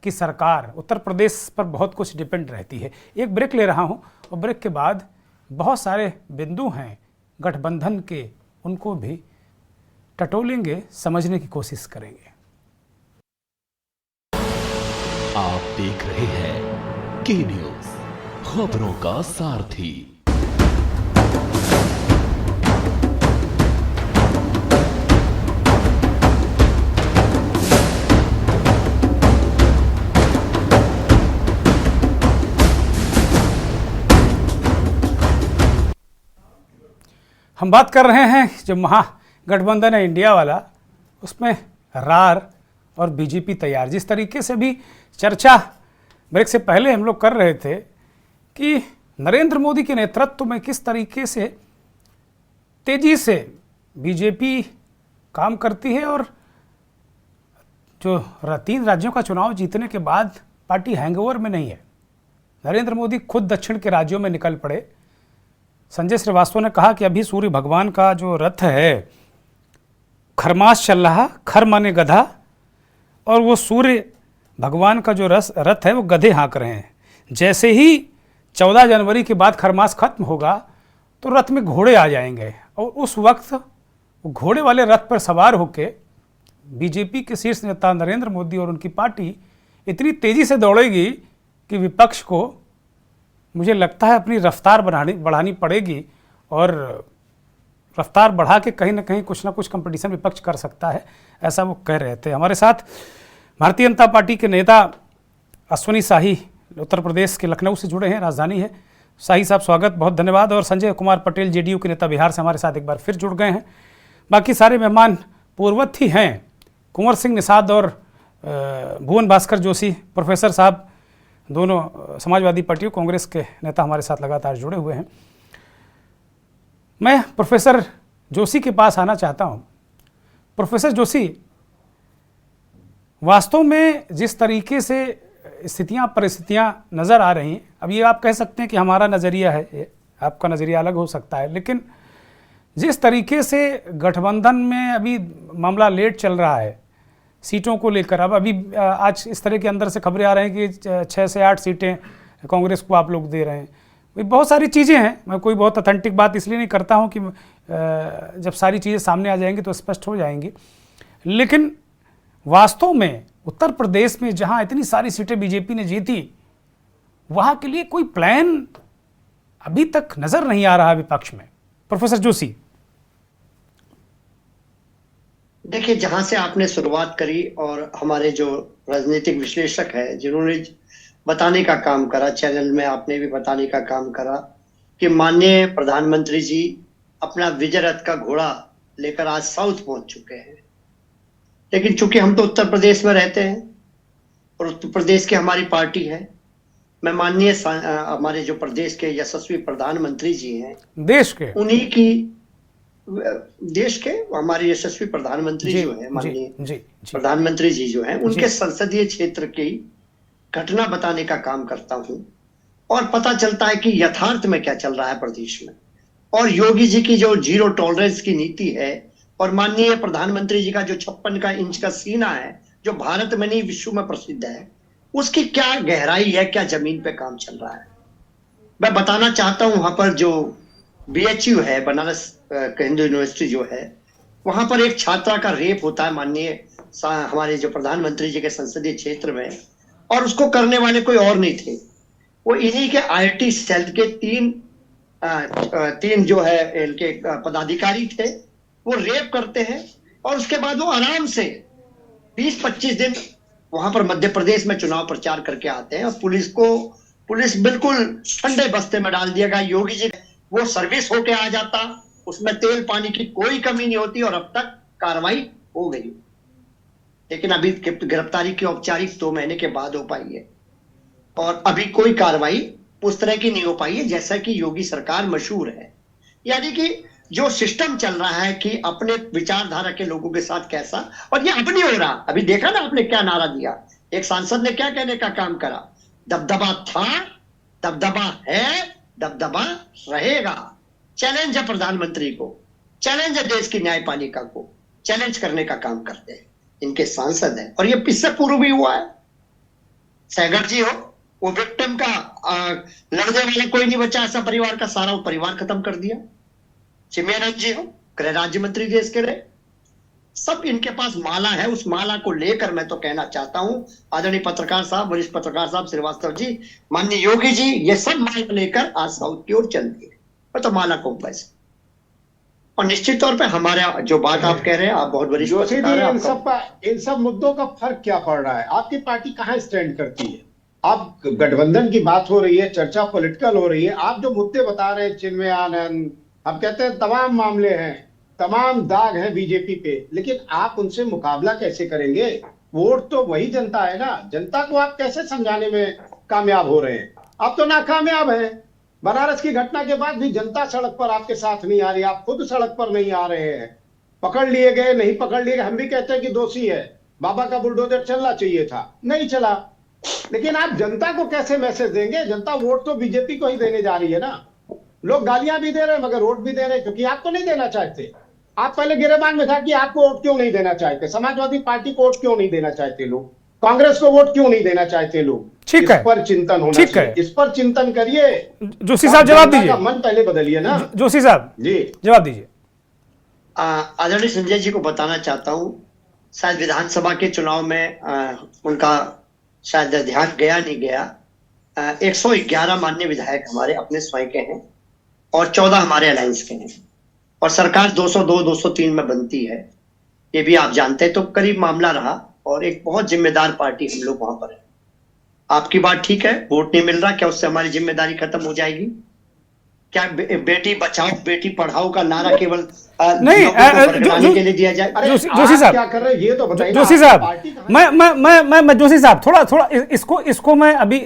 की सरकार उत्तर प्रदेश पर बहुत कुछ डिपेंड रहती है। एक ब्रेक ले रहा हूँ और ब्रेक के बाद बहुत सारे बिंदु हैं गठबंधन के, उनको भी टटोलेंगे, समझने की कोशिश करेंगे। आप देख रहे हैं के न्यूज़, खबरों का सारथी। हम बात कर रहे हैं जो महागठबंधन है इंडिया वाला, उसमें रार और बीजेपी तैयार। जिस तरीके से भी चर्चा ब्रेक से पहले हम लोग कर रहे थे कि नरेंद्र मोदी के नेतृत्व में किस तरीके से तेजी से बीजेपी काम करती है और जो 3 राज्यों का चुनाव जीतने के बाद पार्टी हैंगओवर में नहीं है। नरेंद्र मोदी खुद दक्षिण के राज्यों में निकल पड़े। संजय श्रीवास्तव ने कहा कि अभी सूर्य भगवान का जो रथ है, खरमास चल रहा, खर माने गधा, और वो सूर्य भगवान का जो रथ है वो गधे हाँक रहे हैं। जैसे ही 14 जनवरी के बाद खरमास खत्म होगा तो रथ में घोड़े आ जाएंगे और उस वक्त वो घोड़े वाले रथ पर सवार होकर बीजेपी के शीर्ष नेता नरेंद्र मोदी और उनकी पार्टी इतनी तेज़ी से दौड़ेगी कि विपक्ष को, मुझे लगता है, अपनी रफ्तार बढ़ानी पड़ेगी और रफ्तार बढ़ा के कहीं ना कहीं कुछ ना कुछ कंपटीशन विपक्ष कर सकता है, ऐसा वो कह रहे थे। हमारे साथ भारतीय जनता पार्टी के नेता अश्विनी शाही उत्तर प्रदेश के लखनऊ से जुड़े हैं, राजधानी है। शाही साहब, स्वागत, बहुत धन्यवाद। और संजय कुमार पटेल जेडीयू के नेता बिहार से हमारे साथ एक बार फिर जुड़ गए हैं। बाकी सारे मेहमान पूर्वत ही हैं, कुंवर सिंह निषाद और भुवन भास्कर जोशी प्रोफेसर साहब, दोनों समाजवादी पार्टी कांग्रेस के नेता हमारे साथ लगातार जुड़े हुए हैं। मैं प्रोफेसर जोशी के पास आना चाहता हूं। प्रोफेसर जोशी, वास्तव में जिस तरीके से परिस्थितियां नज़र आ रही हैं, अब ये आप कह सकते हैं कि हमारा नज़रिया है, आपका नज़रिया अलग हो सकता है, लेकिन जिस तरीके से गठबंधन में अभी मामला लेट चल रहा है सीटों को लेकर, अब अभी आज इस तरह के अंदर से खबरें आ रही हैं कि 6 से 8 सीटें कांग्रेस को आप लोग दे रहे हैं। बहुत सारी चीज़ें हैं, मैं कोई बहुत ऑथेंटिक बात इसलिए नहीं करता हूं कि जब सारी चीज़ें सामने आ जाएंगी तो स्पष्ट हो जाएंगी, लेकिन वास्तव में उत्तर प्रदेश में जहां इतनी सारी सीटें बीजेपी ने जीती, वहां के लिए कोई प्लान अभी तक नजर नहीं आ रहा विपक्ष में। प्रोफेसर जोशी, देखिए, जहां से आपने शुरुआत करी और हमारे जो राजनीतिक विश्लेषक है जिन्होंने बताने का काम करा, चैनल में आपने भी बताने का काम करा कि माननीय प्रधानमंत्री जी अपना विजय रथ का घोड़ा लेकर आज साउथ पहुंच चुके हैं। लेकिन चूंकि हम तो उत्तर प्रदेश में रहते हैं और उत्तर प्रदेश की हमारी पार्टी है, मैं माननीय हमारे जो प्रदेश के यशस्वी प्रधानमंत्री जी हैं, देश के, उन्हीं की देश के हमारे यशस्वी प्रधानमंत्री जो है, माननीय प्रधानमंत्री जी जो हैं, उनके संसदीय क्षेत्र की घटना बताने का काम करता हूं और पता चलता है कि यथार्थ में क्या चल रहा है प्रदेश में। और योगी जी की जो जीरो टॉलरेंस की नीति है और माननीय प्रधानमंत्री जी का जो 56 इंच का सीना है, जो भारत में नहीं विश्व में प्रसिद्ध है, उसकी क्या गहराई है, क्या जमीन पे काम चल रहा है। मैं बताना चाहता हूं, वहां पर जो BHU है, बनारस हिंदू यूनिवर्सिटी जो है, वहां पर एक छात्रा का रेप होता है माननीय हमारे जो प्रधानमंत्री जी के संसदीय क्षेत्र में, और उसको करने वाले कोई और नहीं थे, वो इन्हीं के IIT सेल के तीन जो है इनके पदाधिकारी थे। वो रेप करते हैं और उसके बाद वो आराम से 20-25 दिन वहां पर मध्य प्रदेश में चुनाव प्रचार करके आते हैं और पुलिस बिल्कुल ठंडे बस्ते में डाल दिया गया। योगी जी वो सर्विस होके आ जाता, उसमें तेल पानी की कोई कमी नहीं होती और अब तक कार्रवाई हो गई। लेकिन अभी गिरफ्तारी की औपचारिक 2 महीने के बाद हो पाई है और अभी कोई कार्रवाई उस तरह की नहीं हो पाई है जैसा कि योगी सरकार मशहूर है। यानी कि जो सिस्टम चल रहा है कि अपने विचारधारा के लोगों के साथ कैसा, और ये अब नहीं हो रहा। अभी देखा ना आपने क्या नारा दिया, एक सांसद ने क्या कहने का काम करा, दबदबा था, दबदबा है, दबदबा रहेगा। चैलेंज है प्रधानमंत्री को, चैलेंज है देश की न्यायपालिका को, चैलेंज करने का काम करते हैं इनके सांसद हैं। और ये इससे पूर्व भी हुआ है, सहगल जी हो, वो विक्टिम का लड़ने वाला कोई नहीं बचा, ऐसा परिवार का सारा वो परिवार खत्म कर दिया। चिमयानंद जी हो, गृह राज्य मंत्री देश के रहे, सब इनके पास माला है। उस माला को लेकर मैं तो कहना चाहता हूं, आदरणीय पत्रकार साहब, वरिष्ठ पत्रकार साहब श्रीवास्तव जी, माननीय योगी जी, ये सब माला लेकर आज साउथ की ओर चल दिए। मैं तो माला को वैसे, और निश्चित तौर पे हमारा जो बात आप कह रहे हैं, आप बहुत वरिष्ठ पत्रकार हैं, इन सब मुद्दों का फर्क क्या पड़ रहा है? आपकी पार्टी कहाँ स्टैंड करती है? आप गठबंधन की बात हो रही है, चर्चा पॉलिटिकल हो रही है, आप जो मुद्दे बता रहे हैं, चिन्मय आनंद, आप कहते हैं तमाम मामले हैं, तमाम दाग हैं बीजेपी पे, लेकिन आप उनसे मुकाबला कैसे करेंगे? वोट तो वही जनता है ना, जनता को आप कैसे समझाने में कामयाब हो रहे हैं? आप तो नाकामयाब हैं। बनारस की घटना के बाद भी जनता सड़क पर आपके साथ नहीं आ रही, आप खुद सड़क पर नहीं आ रहे हैं। पकड़ लिए गए, नहीं पकड़ लिए गए, हम भी कहते हैं कि दोषी है, बाबा का बुलडोजर चलना चाहिए था, नहीं चला। लेकिन आप जनता को कैसे मैसेज देंगे? जनता वोट तो बीजेपी को ही देने जा रही है ना। लोग गालियां भी दे रहे हैं मगर वोट भी दे रहे हैं, क्योंकि आप तो नहीं देना चाहते। आप पहले गिरेबान में था कि आपको वोट क्यों नहीं देना चाहते, समाजवादी पार्टी को वोट क्यों नहीं देना चाहते लोग, कांग्रेस को वोट क्यों नहीं देना चाहते लोग। ठीक है, इस पर चिंतन होना चाहिए, इस पर चिंतन करिए। जोशी साहब जवाब दीजिए, मन पहले बदलिए ना। जोशी साहब जी जवाब दीजिए। आदरणीय संजय जी को बताना चाहता हूं, शायद विधानसभा के चुनाव में उनका शायद ध्यान गया नहीं गया, 111 माननीय विधायक हमारे अपने स्वयं के हैं और 14 हमारे अलायंस के हैं, और सरकार 202, 203 में बनती है, ये भी आप जानते हैं। तो करीब मामला रहा और एक बहुत जिम्मेदार पार्टी हम लोग वहां पर है। आपकी बात ठीक है, वोट नहीं मिल रहा, क्या उससे हमारी जिम्मेदारी खत्म हो जाएगी? क्या बेटी बचाओ बेटी पढ़ाओ का नारा केवल नहीं, लोगों को भड़काने के लिए दिया जाए? अरे जोशी आप साहब, क्या कर रहे हैं ये तो बताइए ना। जोशी साहब, पार्टी कहाँ मैं जोशी साहब, थोड़ा इसको मैं अभी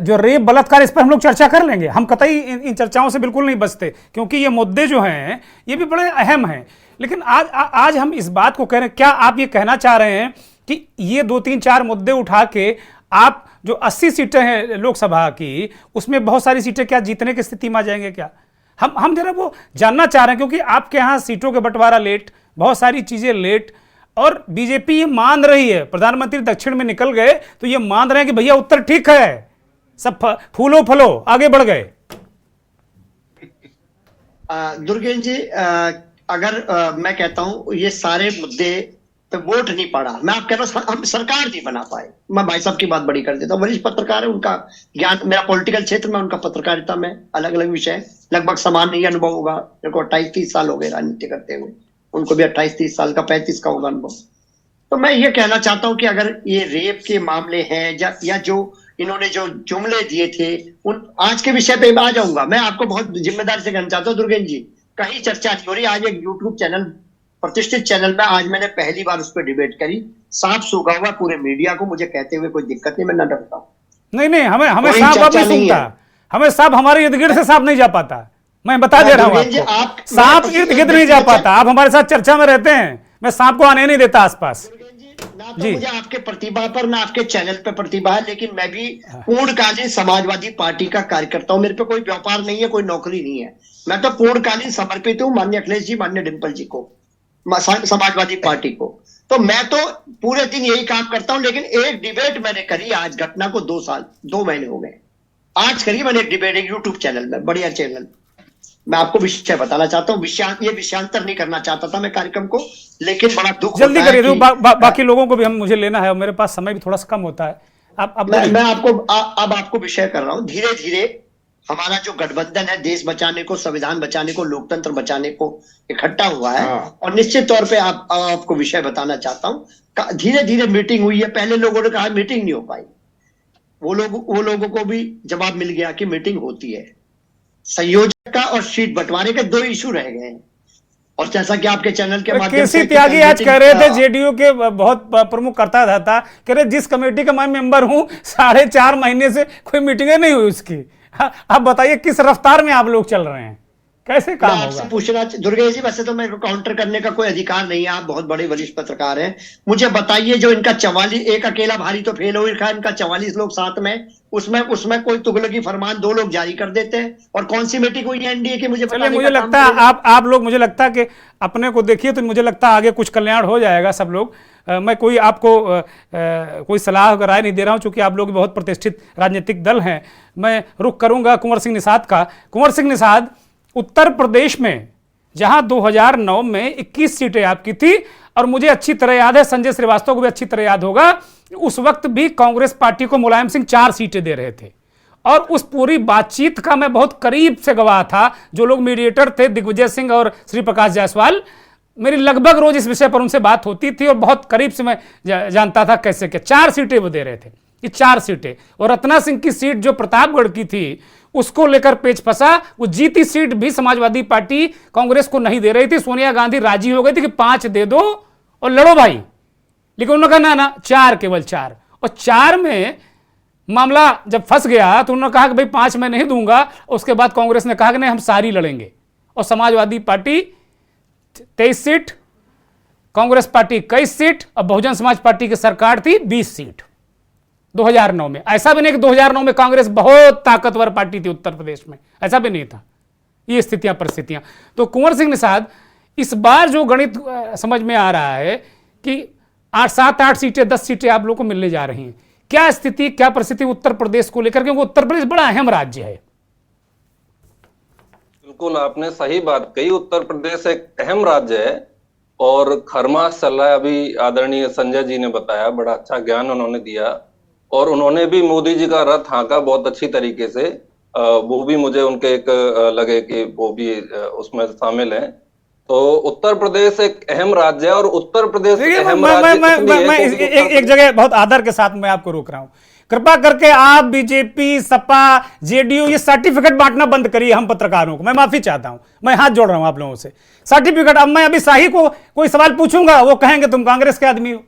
जो रेप बलात्कार, इस पर हम लोग चर्चा कर लेंगे। हम कतई इन चर्चाओं से बिल्कुल नहीं बचते, क्योंकि ये मुद्दे जो हैं ये भी बड़े अहम हैं। लेकिन आज हम इस बात को कह रहे हैं, क्या आप ये कहना चाह रहे हैं कि ये 2-3-4 मुद्दे उठा के आप जो 80 सीटें हैं लोकसभा की, उसमें बहुत सारी सीटें क्या जीतने की स्थिति में आ जाएंगे क्या? हम जरा वो जानना चाह रहे हैं, क्योंकि आपके यहाँ सीटों के बंटवारा लेट, बहुत सारी चीजें लेट, और बीजेपी ये मान रही है, प्रधानमंत्री दक्षिण में निकल गए तो ये मान रहे हैं कि भैया उत्तर ठीक है, सब फूलो फलो आगे बढ़ गए। दुर्गेश जी, अगर मैं कहता हूं ये सारे मुद्दे पे वोट नहीं पड़ा, मैं आप कह रहा हूं हम सरकार नहीं बना पाए। मैं भाई साहब की बात बड़ी कर देता हूँ, वरिष्ठ पत्रकार है, उनका ज्ञान, मेरा पॉलिटिकल क्षेत्र में उनका पत्रकारिता में अलग अलग विषय, लगभग समान ही अनुभव होगा। मेरे को 28-30 साल हो गए राजनीति करते हुए, उनको भी 28-30 साल का 35 का होगा अनुभव। तो मैं ये कहना चाहता हूं कि अगर ये रेप के मामले हैं या जो इन्होंने जो जुमले दिए थे, उन आज के विषय पे आ जाऊंगा। मैं आपको बहुत जिम्मेदारी से कहना चाहता हूँ दुर्गेश जी, कहीं चर्चा नहीं हो रही। आज एक यूट्यूब चैनल, प्रतिष्ठित चैनल में आज मैंने पहली बार उस पर डिबेट करी, साफ सूखा हुआ पूरे मीडिया को, मुझे कहते हुए कोई दिक्कत नहीं, मैं न डरता हूं। नहीं, हमें कोई सांप अब चर्चा नहीं नहीं सूंघता, है। हमें सांप हमारे इर्द गिर्द से सांप नहीं जा पाता। मैं बता दे रहा हूं दुर्गेश जी, आपको, सांप इर्द गिर्द नहीं जा पाता। आप हमारे साथ चर्चा में रहते हैं, मैं सांप को आने नहीं देता आसपास। ना तो मुझे आपके प्रतिभा पर, ना आपके चैनल पे प्रतिभा है, लेकिन मैं भी पूर्णकालीन समाजवादी पार्टी का कार्यकर्ता हूं। मेरे पे कोई व्यापार नहीं है, कोई नौकरी नहीं है, मैं तो पूर्णकालीन समर्पित हूं माननीय अखिलेश जी, माननीय डिंपल जी को, समाजवादी पार्टी को। तो मैं तो पूरे दिन यही काम करता हूं। लेकिन एक डिबेट मैंने करी आज, घटना को 2 महीने हो गए, आज करी मैंने एक डिबेट एक यूट्यूब चैनल में, बढ़िया चैनल। मैं आपको विषय बताना चाहता हूँ, ये विषयांतर नहीं करना चाहता था मैं कार्यक्रम को, लेकिन बड़ा दुख जल्दी होता है करिए, कि बाकी लोगों को भी मुझे लेना है और मेरे पास समय भी थोड़ा सा कम होता है। मैं आपको विषय कर रहा हूं। धीरे धीरे हमारा जो गठबंधन है, देश बचाने को, संविधान बचाने को, लोकतंत्र बचाने को इकट्ठा हुआ है। और निश्चित तौर पे आपको विषय बताना चाहता हूं, धीरे धीरे मीटिंग हुई है। पहले लोगों ने कहा मीटिंग नहीं हो पाई, वो लोगों को भी जवाब मिल गया कि मीटिंग होती है। संयोजक का और सीट बंटवारे के 2 इशू रह गए हैं। और जैसा कि आपके चैनल के माध्यम से केसी त्यागी आज कह रहे थे, जेडीयू के बहुत प्रमुख करता था, कह रहे जिस कमेटी का मैं मेंबर हूं 4.5 महीने से कोई मीटिंग नहीं हुई उसकी। आप बताइए किस रफ्तार में आप लोग चल रहे हैं, कैसे काम होगा? आपसे पूछना दुर्गेश जी, वैसे तो मेरे को काउंटर करने का कोई अधिकार नहीं है, आप बहुत बड़े वरिष्ठ पत्रकार हैं, मुझे बताइए जो इनका 44, एक अकेला भारी तो फेल हो रखा है, इनका 44 लोग साथ में, उसमें कोई तुगलकी फरमान 2 लोग जारी कर देते हैं। और कौन सी मीटिंग हुई है एनडीए की, मुझे लगता है आप लोग, मुझे लगता है कि अपने को देखिए तो मुझे लगता है आगे कुछ कल्याण हो जाएगा सब लोग। मैं कोई आपको कोई सलाह राय नहीं दे रहा हूं, चूंकि आप लोग बहुत प्रतिष्ठित राजनीतिक दल हैं। मैं रुख करूंगा कुंवर सिंह निषाद का। कुंवर सिंह निषाद, उत्तर प्रदेश में जहां 2009 में 21 सीटें आपकी थी, और मुझे अच्छी तरह याद है, संजय श्रीवास्तव को भी अच्छी तरह याद होगा, उस वक्त भी कांग्रेस पार्टी को मुलायम सिंह 4 सीटें दे रहे थे। और उस पूरी बातचीत का मैं बहुत करीब से गवाह था। जो लोग मीडिएटर थे, दिग्विजय सिंह और श्री प्रकाश जायसवाल, मेरी लगभग रोज इस विषय पर उनसे बात होती थी और बहुत करीब से मैं जानता था कैसे क्या 4 सीटें वो दे रहे थे, ये 4 सीटें। और रत्ना सिंह की सीट जो प्रतापगढ़ की थी, उसको लेकर पेच फंसा। वो जीती सीट भी समाजवादी पार्टी कांग्रेस को नहीं दे रही थी। सोनिया गांधी राजी हो गई थी कि 5 दे दो और लड़ो भाई, लेकिन उन्होंने कहा ना, 4, केवल 4। और 4 में मामला जब फंस गया तो उन्होंने कहा कि भाई 5 मैं नहीं दूंगा। उसके बाद कांग्रेस ने कहा कि नहीं, हम सारी लड़ेंगे। और Samajwadi party 23 seat, Congress party 21 seat, और बहुजन समाज पार्टी की सरकार थी 20 सीट 2009 में। ऐसा भी नहीं कि 2009 में कांग्रेस बहुत ताकतवर पार्टी थी उत्तर प्रदेश में, ऐसा भी नहीं था। ये स्थितियां परिस्थितियां। तो कुंवर सिंह निषाद, इस बार जो गणित समझ में आ रहा है कि 7-8 सीटें 10 सीटें आप लोगों को मिलने जा रही हैं, क्या स्थिति, क्या परिस्थिति उत्तर प्रदेश को लेकर, क्योंकि उत्तर प्रदेश बड़ा अहम राज्य है। बिल्कुल, आपने सही बात कही, उत्तर प्रदेश एक अहम राज्य है और खरमास चल रहा है। अभी आदरणीय संजय जी ने बताया, बड़ा अच्छा ज्ञान उन्होंने दिया, और उन्होंने भी मोदी जी का रथ हाँका बहुत अच्छी तरीके से। वो भी मुझे उनके एक लगे कि वो भी उसमें शामिल हैं। तो उत्तर प्रदेश एक अहम राज्य है और उत्तर प्रदेश देखिए, अहम मैं राज्य मैं इसलिए मैं है इस- क्योंकि एक जगह बहुत आदर के साथ मैं आपको रोक रहा हूं। कृपा करके आप बीजेपी, सपा, जेडीयू ये सर्टिफिकेट बांटना बंद करिए हम पत्रकारों को। मैं माफी चाहता हूं, मैं हाथ जोड़ रहा हूं आप लोगों से। सर्टिफिकेट, अब मैं अभी शाही को कोई सवाल पूछूंगा, वो कहेंगे तुम कांग्रेस के आदमी हो।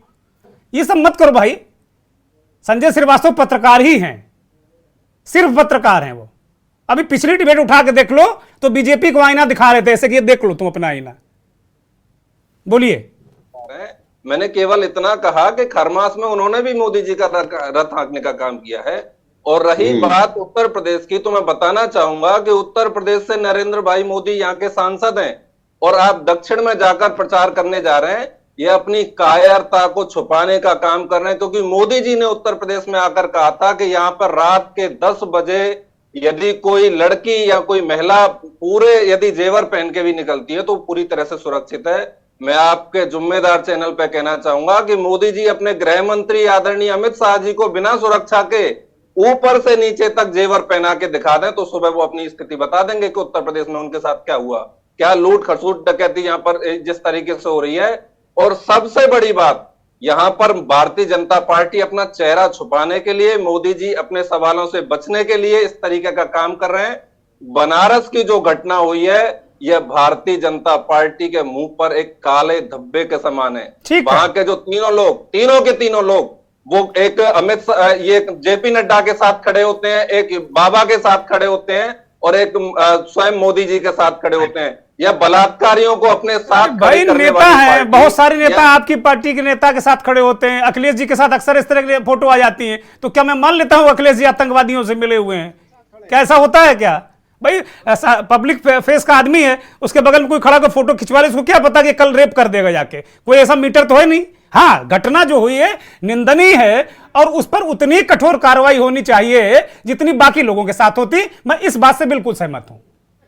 ये सब मत करो भाई। संजय श्रीवास्तव पत्रकार ही हैं, सिर्फ पत्रकार हैं वो। अभी पिछली डिबेट उठा के देख लो तो बीजेपी को आईना दिखा रहे थे, ऐसे कि ये देख लो तुम अपना आईना। बोलिए। मैंने केवल इतना कहा कि खरमास में उन्होंने भी मोदी जी का रथ हाँकने का काम किया है। और रही बात उत्तर प्रदेश की, तो मैं बताना चाहूंगा कि उत्तर प्रदेश से नरेंद्र भाई मोदी यहाँ के सांसद हैं और आप दक्षिण में जाकर प्रचार करने जा रहे हैं। ये अपनी कायरता को छुपाने का काम कर रहे हैं, क्योंकि मोदी जी ने उत्तर प्रदेश में आकर कहा था कि यहाँ पर रात के 10 बजे यदि कोई लड़की या कोई महिला पूरे यदि जेवर पहन के भी निकलती है तो पूरी तरह से सुरक्षित है। मैं आपके जिम्मेदार चैनल पे कहना चाहूंगा कि मोदी जी अपने गृह मंत्री आदरणीय अमित शाह जी को बिना सुरक्षा के ऊपर से नीचे तक जेवर पहना के दिखा दें तो सुबह वो अपनी स्थिति बता देंगे कि उत्तर प्रदेश में उनके साथ क्या हुआ, क्या लूट खसूट डकैती यहाँ पर जिस तरीके से हो रही है। और सबसे बड़ी बात, यहाँ पर भारतीय जनता पार्टी अपना चेहरा छुपाने के लिए, मोदी जी अपने सवालों से बचने के लिए इस तरीके का काम कर रहे हैं। बनारस की जो घटना हुई है यह भारतीय जनता पार्टी के मुंह पर एक काले धब्बे के समान है। वहां के जो तीनों लोग वो एक ये जेपी नड्डा के साथ खड़े होते हैं, एक बाबा के साथ खड़े होते हैं और एक स्वयं मोदी जी के साथ खड़े होते हैं। यह बलात्कारियों को अपने साथ भाई नेता है, बहुत सारे नेता आपकी पार्टी के नेता के साथ खड़े होते हैं। अखिलेश जी के साथ अक्सर इस तरह की फोटो आ जाती है, तो क्या मैं मान लेता हूं अखिलेश जी आतंकवादियों से मिले हुए हैं? क्या ऐसा होता है क्या भाई? ऐसा पब्लिक फेस का आदमी है, उसके बगल में कोई खड़ा कर फोटो खिंचवा ले, उसको क्या पता कि कल रेप कर देगा जाके? कोई ऐसा मीटर तो है नहीं। हाँ, घटना जो हुई है निंदनीय है और उस पर उतनी कठोर कार्रवाई होनी चाहिए जितनी बाकी लोगों के साथ होती। मैं इस बात से बिल्कुल सहमत हूं।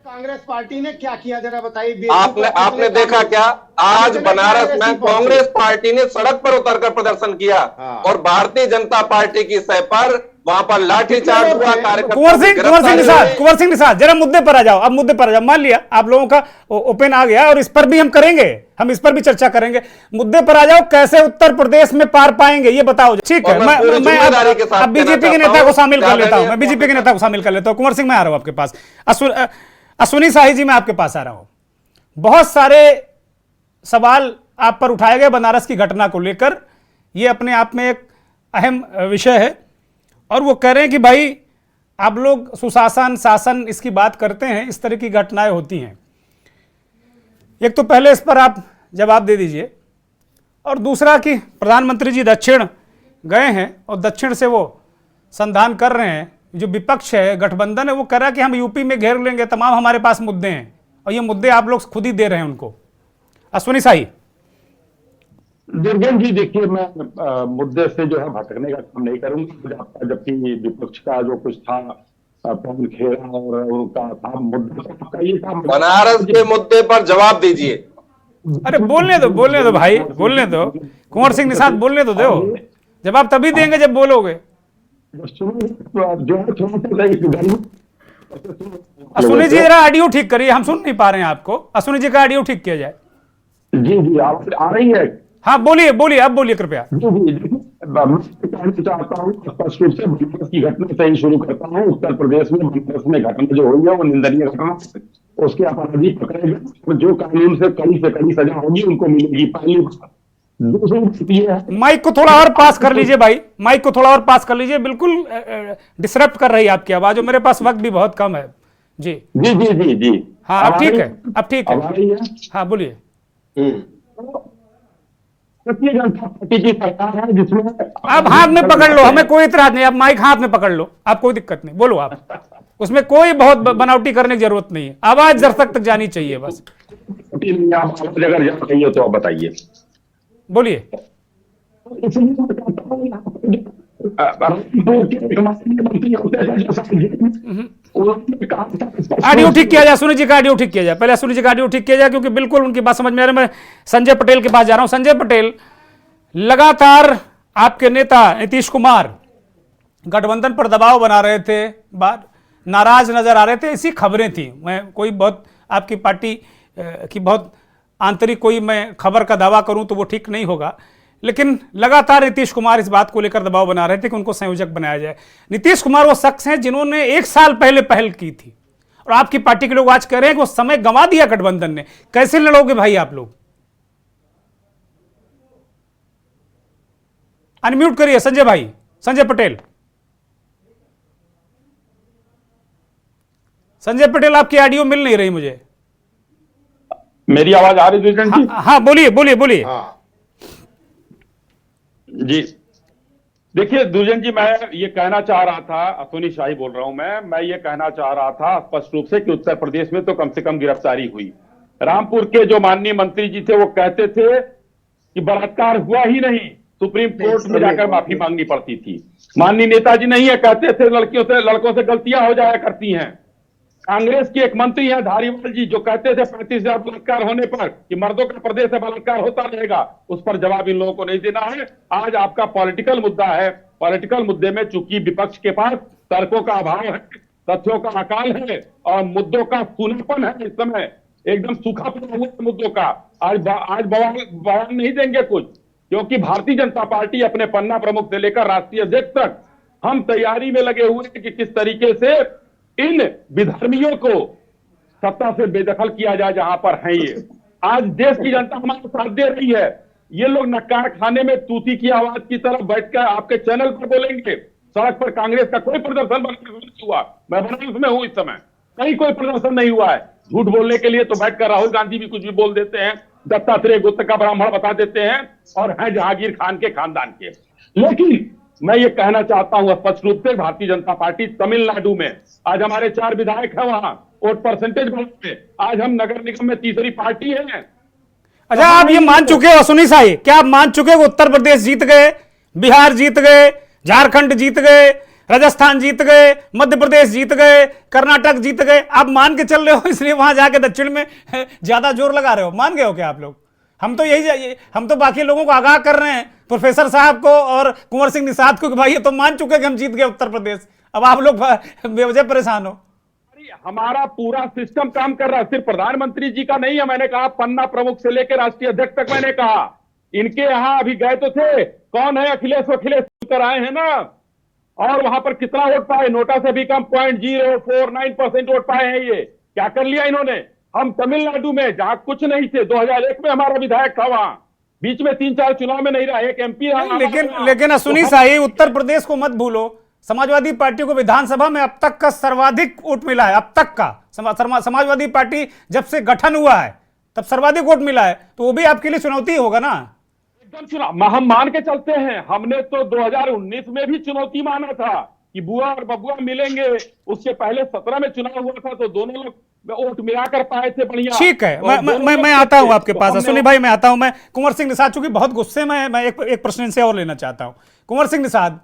कांग्रेस पार्टी ने क्या किया जरा बताइए। आपने देखा क्या आज बनारस में कांग्रेस पार्टी ने सड़क पर उतरकर प्रदर्शन किया और भारतीय जनता पार्टी की सह पर वहां पर लाठीचार्ज हुआ। कुंवर सिंह निषाद जरा मुद्दे पर आ जाओ। अब मुद्दे पर आ जाओ। मान लिया आप लोगों का ओपन आ गया और इस पर भी हम करेंगे, हम इस पर भी चर्चा करेंगे। मुद्दे पर आ जाओ, कैसे उत्तर प्रदेश में पार पाएंगे ये बताओ। ठीक है, मैं अब बीजेपी के नेता को शामिल कर लेता हूं। मैं बीजेपी के नेता को शामिल कर लेता हूं। कुंवर सिंह मैं आ रहा हूं आपके पास। अश्विनी शाही जी मैं आपके पास आ रहा हूं। बहुत सारे सवाल आप पर उठाए गए बनारस की घटना को लेकर। यह अपने आप में एक अहम विषय है और वो कह रहे हैं कि भाई आप लोग सुशासन, शासन इसकी बात करते हैं, इस तरह की घटनाएं होती हैं। एक तो पहले इस पर आप जवाब दे दीजिए और दूसरा कि प्रधानमंत्री जी दक्षिण गए हैं और दक्षिण से वो संधान कर रहे हैं। जो विपक्ष है, गठबंधन है, वो कह रहा है कि हम यूपी में घेर लेंगे, तमाम हमारे पास मुद्दे हैं और ये मुद्दे आप लोग खुद ही दे रहे हैं उनको। अश्विनी शाही। दुर्गेन जी देखिए, मैं मुद्दे से जो है भटकने का काम नहीं करूंगा, जबकि विपक्ष का जो कुछ था पवन खेरा और उनका था मुद्दा, ये था बनारस के मुद्दे पर जवाब दीजिए। अरे बोलने दो भाई, बोलने दो। कुंवर सिंह निषाद बोलने तो दो, जवाब तभी देंगे जब बोलोगे। अश्विनी जी जरा ऑडियो ठीक करिए, हम सुन नहीं पा रहे हैं आपको। अश्विनी जी का ऑडियो ठीक किया जाए। जी आवाज आ रही है? हाँ बोलिए, अब बोलिए कृपया। मैं चाहता हूँ स्पष्ट रूप से बनारस की घटना से ही शुरू करता हूँ। उत्तर प्रदेश में बनारस में घटना जो हुई है वो निंदनीय घटना, उसके अपराधी पकड़े गए, जो कानून से कड़ी सजा होगी उनको मिलेगी। पहली बात। दूसरी बात ये है, माइक को थोड़ा और पास कर लीजिए भाई, माइक को थोड़ा और पास कर लीजिए। बिल्कुल डिस्टर्ब कर रही है आपकी आवाज और मेरे पास वक्त भी बहुत कम है। जी जी जी जी जी हाँ अब ठीक है, अब ठीक है। हाँ बोलिए। भारतीय जनता पार्टी की सरकार है जिसमें आप हाथ में पकड़ लो, हमें कोई इतराज नहीं। आप माइक हाथ में पकड़ लो, आप कोई दिक्कत नहीं, बोलो आप। उसमें कोई बहुत बनावटी करने की जरूरत नहीं है, आवाज दर्शक तक जानी चाहिए बस। अगर जा रही है तो आप बताइए, बोलिए। ऑडियो ठीक किया जाए, सुनील जी का ऑडियो ठीक किया जाए। पहले सुनील जी का ऑडियो ठीक किया जाए क्योंकि बिल्कुल उनकी बात समझ में आ रही है। मैं संजय पटेल के पास जा रहा हूं। संजय पटेल, लगातार आपके नेता नीतीश कुमार गठबंधन पर दबाव बना रहे थे, नाराज नजर आ रहे थे, ऐसी खबरें थी। मैं कोई बहुत आपकी पार्टी की बहुत आंतरिक कोई मैं खबर का दावा करूं तो वो ठीक नहीं होगा, लेकिन लगातार नीतीश कुमार इस बात को लेकर दबाव बना रहे थे कि उनको संयोजक बनाया जाए। नीतीश कुमार वो शख्स हैं जिन्होंने 1 साल पहले पहल की थी, और आपकी पार्टी के लोग आज कह रहे हैं कि वो समय गंवा दिया गठबंधन ने। कैसे लड़ोगे भाई आप लोग? अनम्यूट करिए संजय भाई, संजय पटेल। संजय पटेल, आपकी ऑडियो मिल नहीं रही मुझे। मेरी आवाज आ रही दुर्जन जी? हाँ बोलिए बोलिए बोलिए। जी देखिए दुर्जन जी, मैं ये कहना चाह रहा था, अश्विनी शाही बोल रहा हूं मैं ये कहना चाह रहा था स्पष्ट रूप से कि उत्तर प्रदेश में तो कम से कम गिरफ्तारी हुई। रामपुर के जो माननीय मंत्री जी थे वो कहते थे कि बलात्कार हुआ ही नहीं, सुप्रीम कोर्ट में जाकर माफी मांगनी पड़ती थी। माननीय नेताजी नहीं है, कहते थे लड़कों से गलतियां हो जाया करती हैं। कांग्रेस की एक मंत्री है धारीवाल जी, जो कहते थे 35,000 बलात्कार होने पर कि मर्दों का प्रदेश है, बलात्कार होता रहेगा। उस पर जवाब इन लोगों को नहीं देना है। आज आपका पॉलिटिकल मुद्दा है, पॉलिटिकल मुद्दे में चूंकि विपक्ष के पास तर्कों का अभाव है, तथ्यों का अकाल है और मुद्दों का सूनापन है, इस समय एकदम सूखा पड़ा हुआ मुद्दों का। आज बयान नहीं देंगे कुछ, क्योंकि भारतीय जनता पार्टी अपने पन्ना प्रमुख से लेकर राष्ट्रीय अध्यक्ष तक हम तैयारी में लगे हुए हैं कि किस तरीके से इन विधर्मियों को सत्ता से बेदखल किया जाए जहां पर है ये। आज देश की जनता हमारे साथ दे रही है। ये लोग नक्कार खाने में तूती की आवाज की तरफ बैठकर आपके चैनल पर बोलेंगे। सड़क पर कांग्रेस का कोई प्रदर्शन नहीं हुआ, मैं बनारस में हूं इस समय, कहीं कोई प्रदर्शन नहीं हुआ है। झूठ बोलने के लिए तो बैठकर राहुल गांधी भी कुछ भी बोल देते हैं, दत्तात्रेय गुप्त का ब्राह्मण बता देते हैं और हैं जहांगीर खान के खानदान के। लेकिन मैं ये कहना चाहता हूं स्पष्ट रूप से, भारतीय जनता पार्टी तमिलनाडु में आज हमारे 4 विधायक हैं, वहां वोट परसेंटेज बढ़े, आज हम नगर निगम में तीसरी पार्टी है। अच्छा, आप ये मान चुके हो अश्विनी शाही, क्या आप मान चुके हो उत्तर प्रदेश जीत गए, बिहार जीत गए, झारखंड जीत गए, राजस्थान जीत गए, मध्य प्रदेश जीत गए, कर्नाटक जीत गए? आप मान के चल रहे हो, इसलिए वहां जाके दक्षिण में ज्यादा जोर लगा रहे हो? मान गए हो क्या आप लोग? हम तो बाकी लोगों को आगाह कर रहे हैं, प्रोफेसर साहब को और कुंवर सिंह निषाद को, कि भाई ये तो मान चुके कि हम जीत गए उत्तर प्रदेश, अब आप लोग बेवजह परेशान हो। हमारा पूरा सिस्टम काम कर रहा है, सिर्फ प्रधानमंत्री जी का नहीं है। मैंने कहा पन्ना प्रमुख से लेकर राष्ट्रीय अध्यक्ष तक, मैंने कहा इनके यहाँ अभी गए तो थे, कौन है अखिलेश कर आए हैं ना, और वहां पर कितना वोट पाए? नोटा से भी कम 0.049% वोट पाए हैं। ये क्या कर लिया इन्होंने? हम तमिलनाडु में जहां कुछ नहीं थे, 2001 में हमारा विधायक था, वहां बीच में 3-4 चुनाव में नहीं रहा, एक एमपी रहा। लेकिन अश्विनी शाही, उत्तर प्रदेश को मत भूलो, समाजवादी पार्टी को विधानसभा में अब तक का सर्वाधिक वोट मिला है। अब तक का समाजवादी पार्टी जब से गठन हुआ है तब सर्वाधिक वोट मिला है, तो वो भी आपके लिए चुनौती होगा ना? एकदम चुनाव हम मान के चलते हैं। हमने तो 2019 में भी चुनौती माना था कि बुआ और बबुआ मिलेंगे। उसके पहले 17 में चुनाव हुआ था, तो दोनों लोग वोट मिला कर पाए थे। बढ़िया, ठीक है, मैं आता हूं आपके पास अश्विनी भाई, मैं आता हूं। मैं कुंवर सिंह निषाद, चूंकि बहुत गुस्से में, मैं एक प्रश्न इनसे और लेना चाहता हूं। कुंवर सिंह निषाद,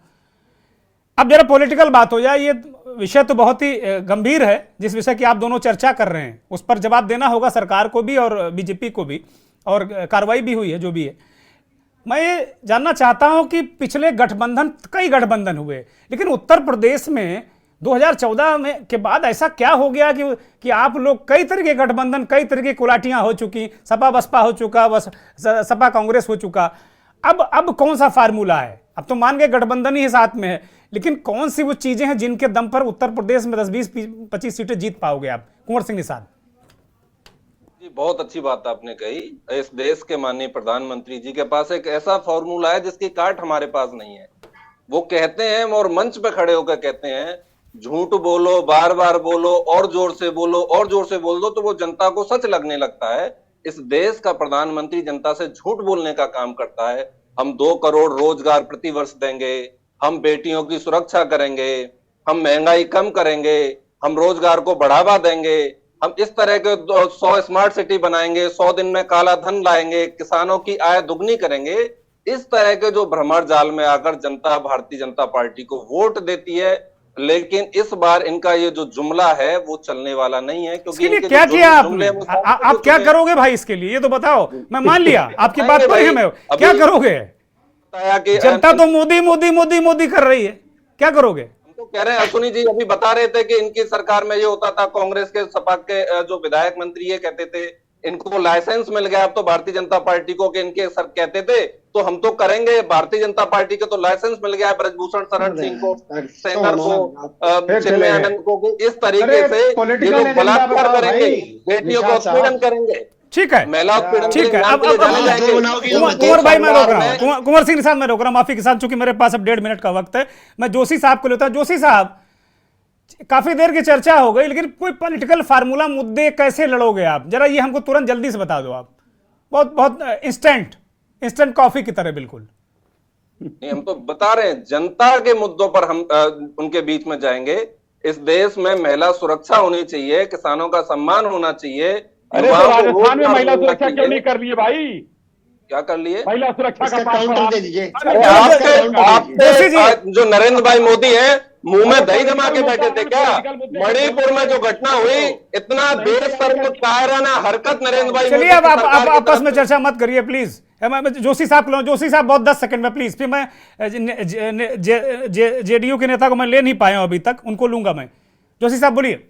अब जरा पॉलिटिकल बात हो जाए। ये विषय तो बहुत ही गंभीर है, जिस विषय की आप दोनों चर्चा कर रहे हैं, उस पर जवाब देना होगा सरकार को भी और बीजेपी को भी, और कार्रवाई भी हुई है जो भी है। मैं ये जानना चाहता हूं कि पिछले कई गठबंधन हुए, लेकिन उत्तर प्रदेश में 2014 में के बाद ऐसा क्या हो गया कि आप लोग कई तरह के गठबंधन, कई तरह की कुलाटियां हो चुकी, सपा बसपा हो चुका, सपा कांग्रेस हो चुका। अब कौन सा फार्मूला है? अब तो मान गए गठबंधन ही साथ में है, लेकिन कौन सी वो चीजें हैं जिनके दम पर उत्तर प्रदेश में 10, 20, 25 सीटें जीत पाओगे आप? कुंवर सिंह निषाद जी, बहुत अच्छी बात आपने कही। इस देश के माननीय प्रधानमंत्री जी के पास एक ऐसा फॉर्मूला है जिसकी काट हमारे पास नहीं है। वो कहते हैं और मंच पे खड़े होकर कहते हैं, झूठ बोलो, बार बार बोलो, और जोर से बोलो, और जोर से बोल दो, तो वो जनता को सच लगने लगता है। इस देश का प्रधानमंत्री जनता से झूठ बोलने का काम करता है। हम 2 करोड़ रोजगार प्रति वर्ष देंगे, हम बेटियों की सुरक्षा करेंगे, हम महंगाई कम करेंगे, हम रोजगार को बढ़ावा देंगे, हम इस तरह के 100 स्मार्ट सिटी बनाएंगे, 100 दिन में काला धन लाएंगे, किसानों की आय दुगनी करेंगे। इस तरह के जो भ्रमर जाल में आकर जनता भारतीय जनता पार्टी को वोट देती है, लेकिन इस बार इनका ये जो जुमला है वो चलने वाला नहीं है। क्योंकि क्या किया आपने? आप क्या करोगे भाई इसके लिए? ये तो बताओ। मैं मान लिया आपकी बात पर है, मैं क्या करोगे? जनता तो मोदी मोदी मोदी मोदी कर रही है, क्या करोगे? हम तो कह रहे हैं, अश्विनी जी अभी बता रहे थे कि इनकी सरकार में ये होता था, कांग्रेस के सपा के जो विधायक मंत्री ये कहते थे इनको लाइसेंस मिल गया अब तो भारतीय जनता पार्टी को, कि इनके सर कहते थे तो हम तो करेंगे, भारतीय जनता पार्टी के तो लाइसेंस मिल गया है ब्रजभूषण शरण सिंह को, सेंगर को, चिन्मय आनंद को, इस तरीके से ये लोग बलात्कार करेंगे, बेटियों को उत्पीड़न करेंगे। ठीक है, महिला उत्पीड़न ठीक है। अब कुंवर भाई मैं रोक रहा हूँ, कुंवर सिंह निषाद मैं रोक रहा हूँ, माफी के साथ, चूंकि मेरे पास अब 1.5 मिनट का वक्त है। मैं जोशी साहब को लेता हूँ। जोशी साहब, काफी देर की चर्चा हो गई, लेकिन कोई पॉलिटिकल फार्मूला, मुद्दे कैसे लड़ोगे आप, जरा ये हमको तुरंत जल्दी से बता दो आप। बहुत इंस्टेंट कॉफी की तरह बिल्कुल। नहीं, हम तो बता रहे हैं, जनता के मुद्दों पर हम उनके बीच में जाएंगे। इस देश में महिला सुरक्षा होनी चाहिए, किसानों का सम्मान होना चाहिए। अरे तो राजस्थान में महिला सुरक्षा क्यों नहीं कर लिए भाई? क्या कर लिए? महिला सुरक्षा का काउंटर दे दीजिए। आपके जो नरेंद्र भाई मोदी है, मुंह में दही जमा के बैठे थे क्या? मणिपुर में जो घटना हुई, इतना बेशर्म कायराना हरकत नरेंद्र भाई। चलिए अब आप आपस में चर्चा मत करिए प्लीज। जोशी साहब, जोशी साहब बहुत 10 सेकंड में प्लीज। फिर मैं जेडीयू के नेता को मैं ले नहीं पाया हूं अभी तक, उनको लूंगा मैं। जोशी साहब बोलिए।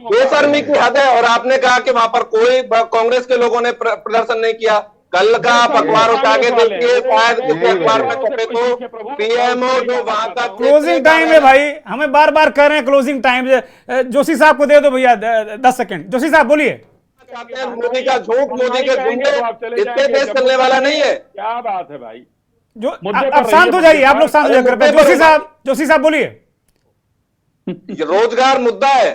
बेशर्मी की हद है। और आपने कहा कि वहां पर कोई कांग्रेस के लोगों ने प्रदर्शन नहीं किया। कल का आप अखबार उठा के देखिए, शायद किसी अखबार में छपे तो पीएमओ जो वहां का क्लोजिंग टाइम है भाई, हमें बार बार कह रहे हैं क्लोजिंग टाइम। जोशी साहब को दे दो भैया 10 सेकंड। जोशी साहब बोलिए। मोदी का झूठ, मोदी के झूठे, इससे देश चलने वाला नहीं है। क्या बात है भाई? जो आप शांत हो जाइए, आप लोग शांत हो जाइए। जोशी साहब बोलिए। रोजगार मुद्दा है,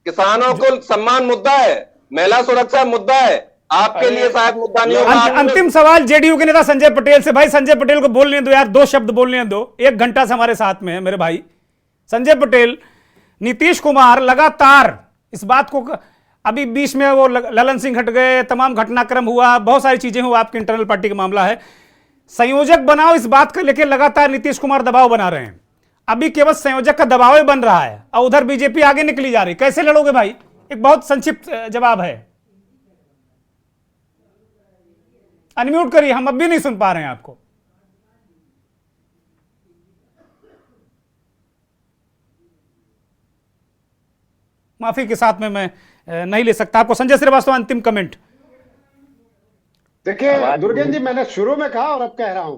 किसानों को सम्मान मुद्दा है, महिला सुरक्षा मुद्दा है, आपके लिए शायद मुद्दा नहीं होगा। अंतिम सवाल जेडीयू के नेता संजय पटेल से। भाई संजय पटेल को बोलने दो यार, 2 शब्द बोलने दो। 1 घंटा से हमारे साथ में है मेरे भाई संजय पटेल। नीतीश कुमार लगातार इस बात को, अभी बीच में वो ललन सिंह हट गए, तमाम घटनाक्रम हुआ, बहुत सारी चीजें हुआ, आपकी इंटरनल पार्टी का मामला है। संयोजक बनाओ, इस बात को लेकर लगातार नीतीश कुमार दबाव बना रहे हैं। अभी केवल संयोजक का दबाव ही बन रहा है और उधर बीजेपी आगे निकली जा रही। कैसे लड़ोगे भाई? एक बहुत संक्षिप्त जवाब है। अनम्यूट करिए, हम अब भी नहीं सुन पा रहे हैं आपको। माफी के साथ में मैं नहीं ले सकता आपको। संजय श्रीवास्तव, अंतिम कमेंट। देखिए दुर्गेन जी, मैंने शुरू में कहा और अब कह रहा हूं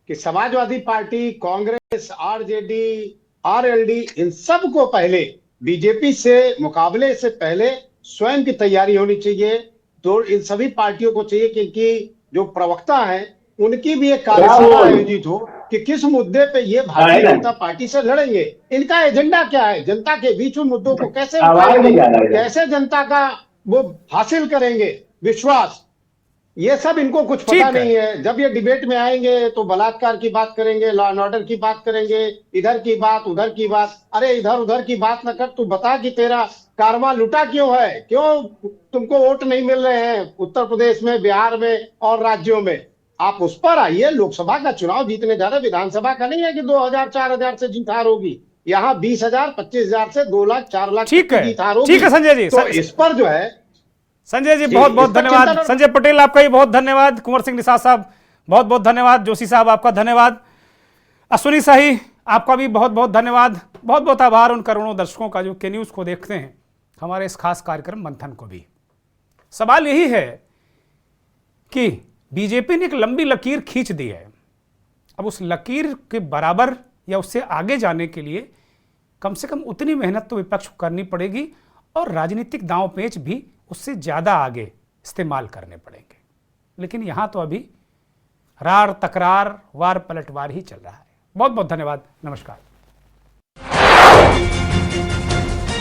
कि Samajwadi party, Congress, RJD, RLD, इन सब को पहले बीजेपी से मुकाबले से पहले स्वयं की तैयारी होनी चाहिए। तो इन सभी पार्टियों को चाहिए कि इनकी जो प्रवक्ता हैं उनकी भी एक कार्यशाला आयोजित हो कि किस मुद्दे पे ये भारतीय जनता पार्टी से लड़ेंगे, इनका एजेंडा क्या है, जनता के बीच में मुद्दों को कैसे उठाएंगे, कैसे जनता का वो हासिल करेंगे विश्वास, ये सब इनको कुछ पता नहीं है। जब ये डिबेट में आएंगे तो बलात्कार की बात करेंगे, लॉ एंड ऑर्डर की बात करेंगे, इधर की बात उधर की बात। अरे इधर उधर की बात न कर, तू बता कि तेरा कारवां लुटा क्यों है, क्यों तुमको वोट नहीं मिल रहे हैं उत्तर प्रदेश में, बिहार में और राज्यों में। आप उस पर आइए। लोकसभा का चुनाव जीतने जा रहे, विधानसभा का नहीं है कि 2000 4000 से जीत हार होगी। यहाँ 20,000 25,000 से 2 लाख 4 लाख ठीक है, जीत हार होगी। ठीक है संजय जी। तो इस पर जो है संजय जी बहुत बहुत धन्यवाद। संजय पटेल आपका भी बहुत धन्यवाद। कुंवर सिंह निषाद साहब बहुत बहुत धन्यवाद। जोशी साहब आपका धन्यवाद। अश्विनी शाही आपका भी बहुत बहुत धन्यवाद। बहुत बहुत आभार उन करोड़ों दर्शकों का जो के न्यूज़ को देखते हैं, हमारे इस खास कार्यक्रम मंथन को भी। सवाल यही है कि बीजेपी ने एक लंबी लकीर खींच दी है। अब उस लकीर के बराबर या उससे आगे जाने के लिए कम से कम उतनी मेहनत तो विपक्ष को करनी पड़ेगी और राजनीतिक दांव पेच भी उससे ज़्यादा आगे इस्तेमाल करने पड़ेंगे। लेकिन यहाँ तो अभी रार तकरार, वार पलटवार ही चल रहा है। बहुत बहुत धन्यवाद। नमस्कार।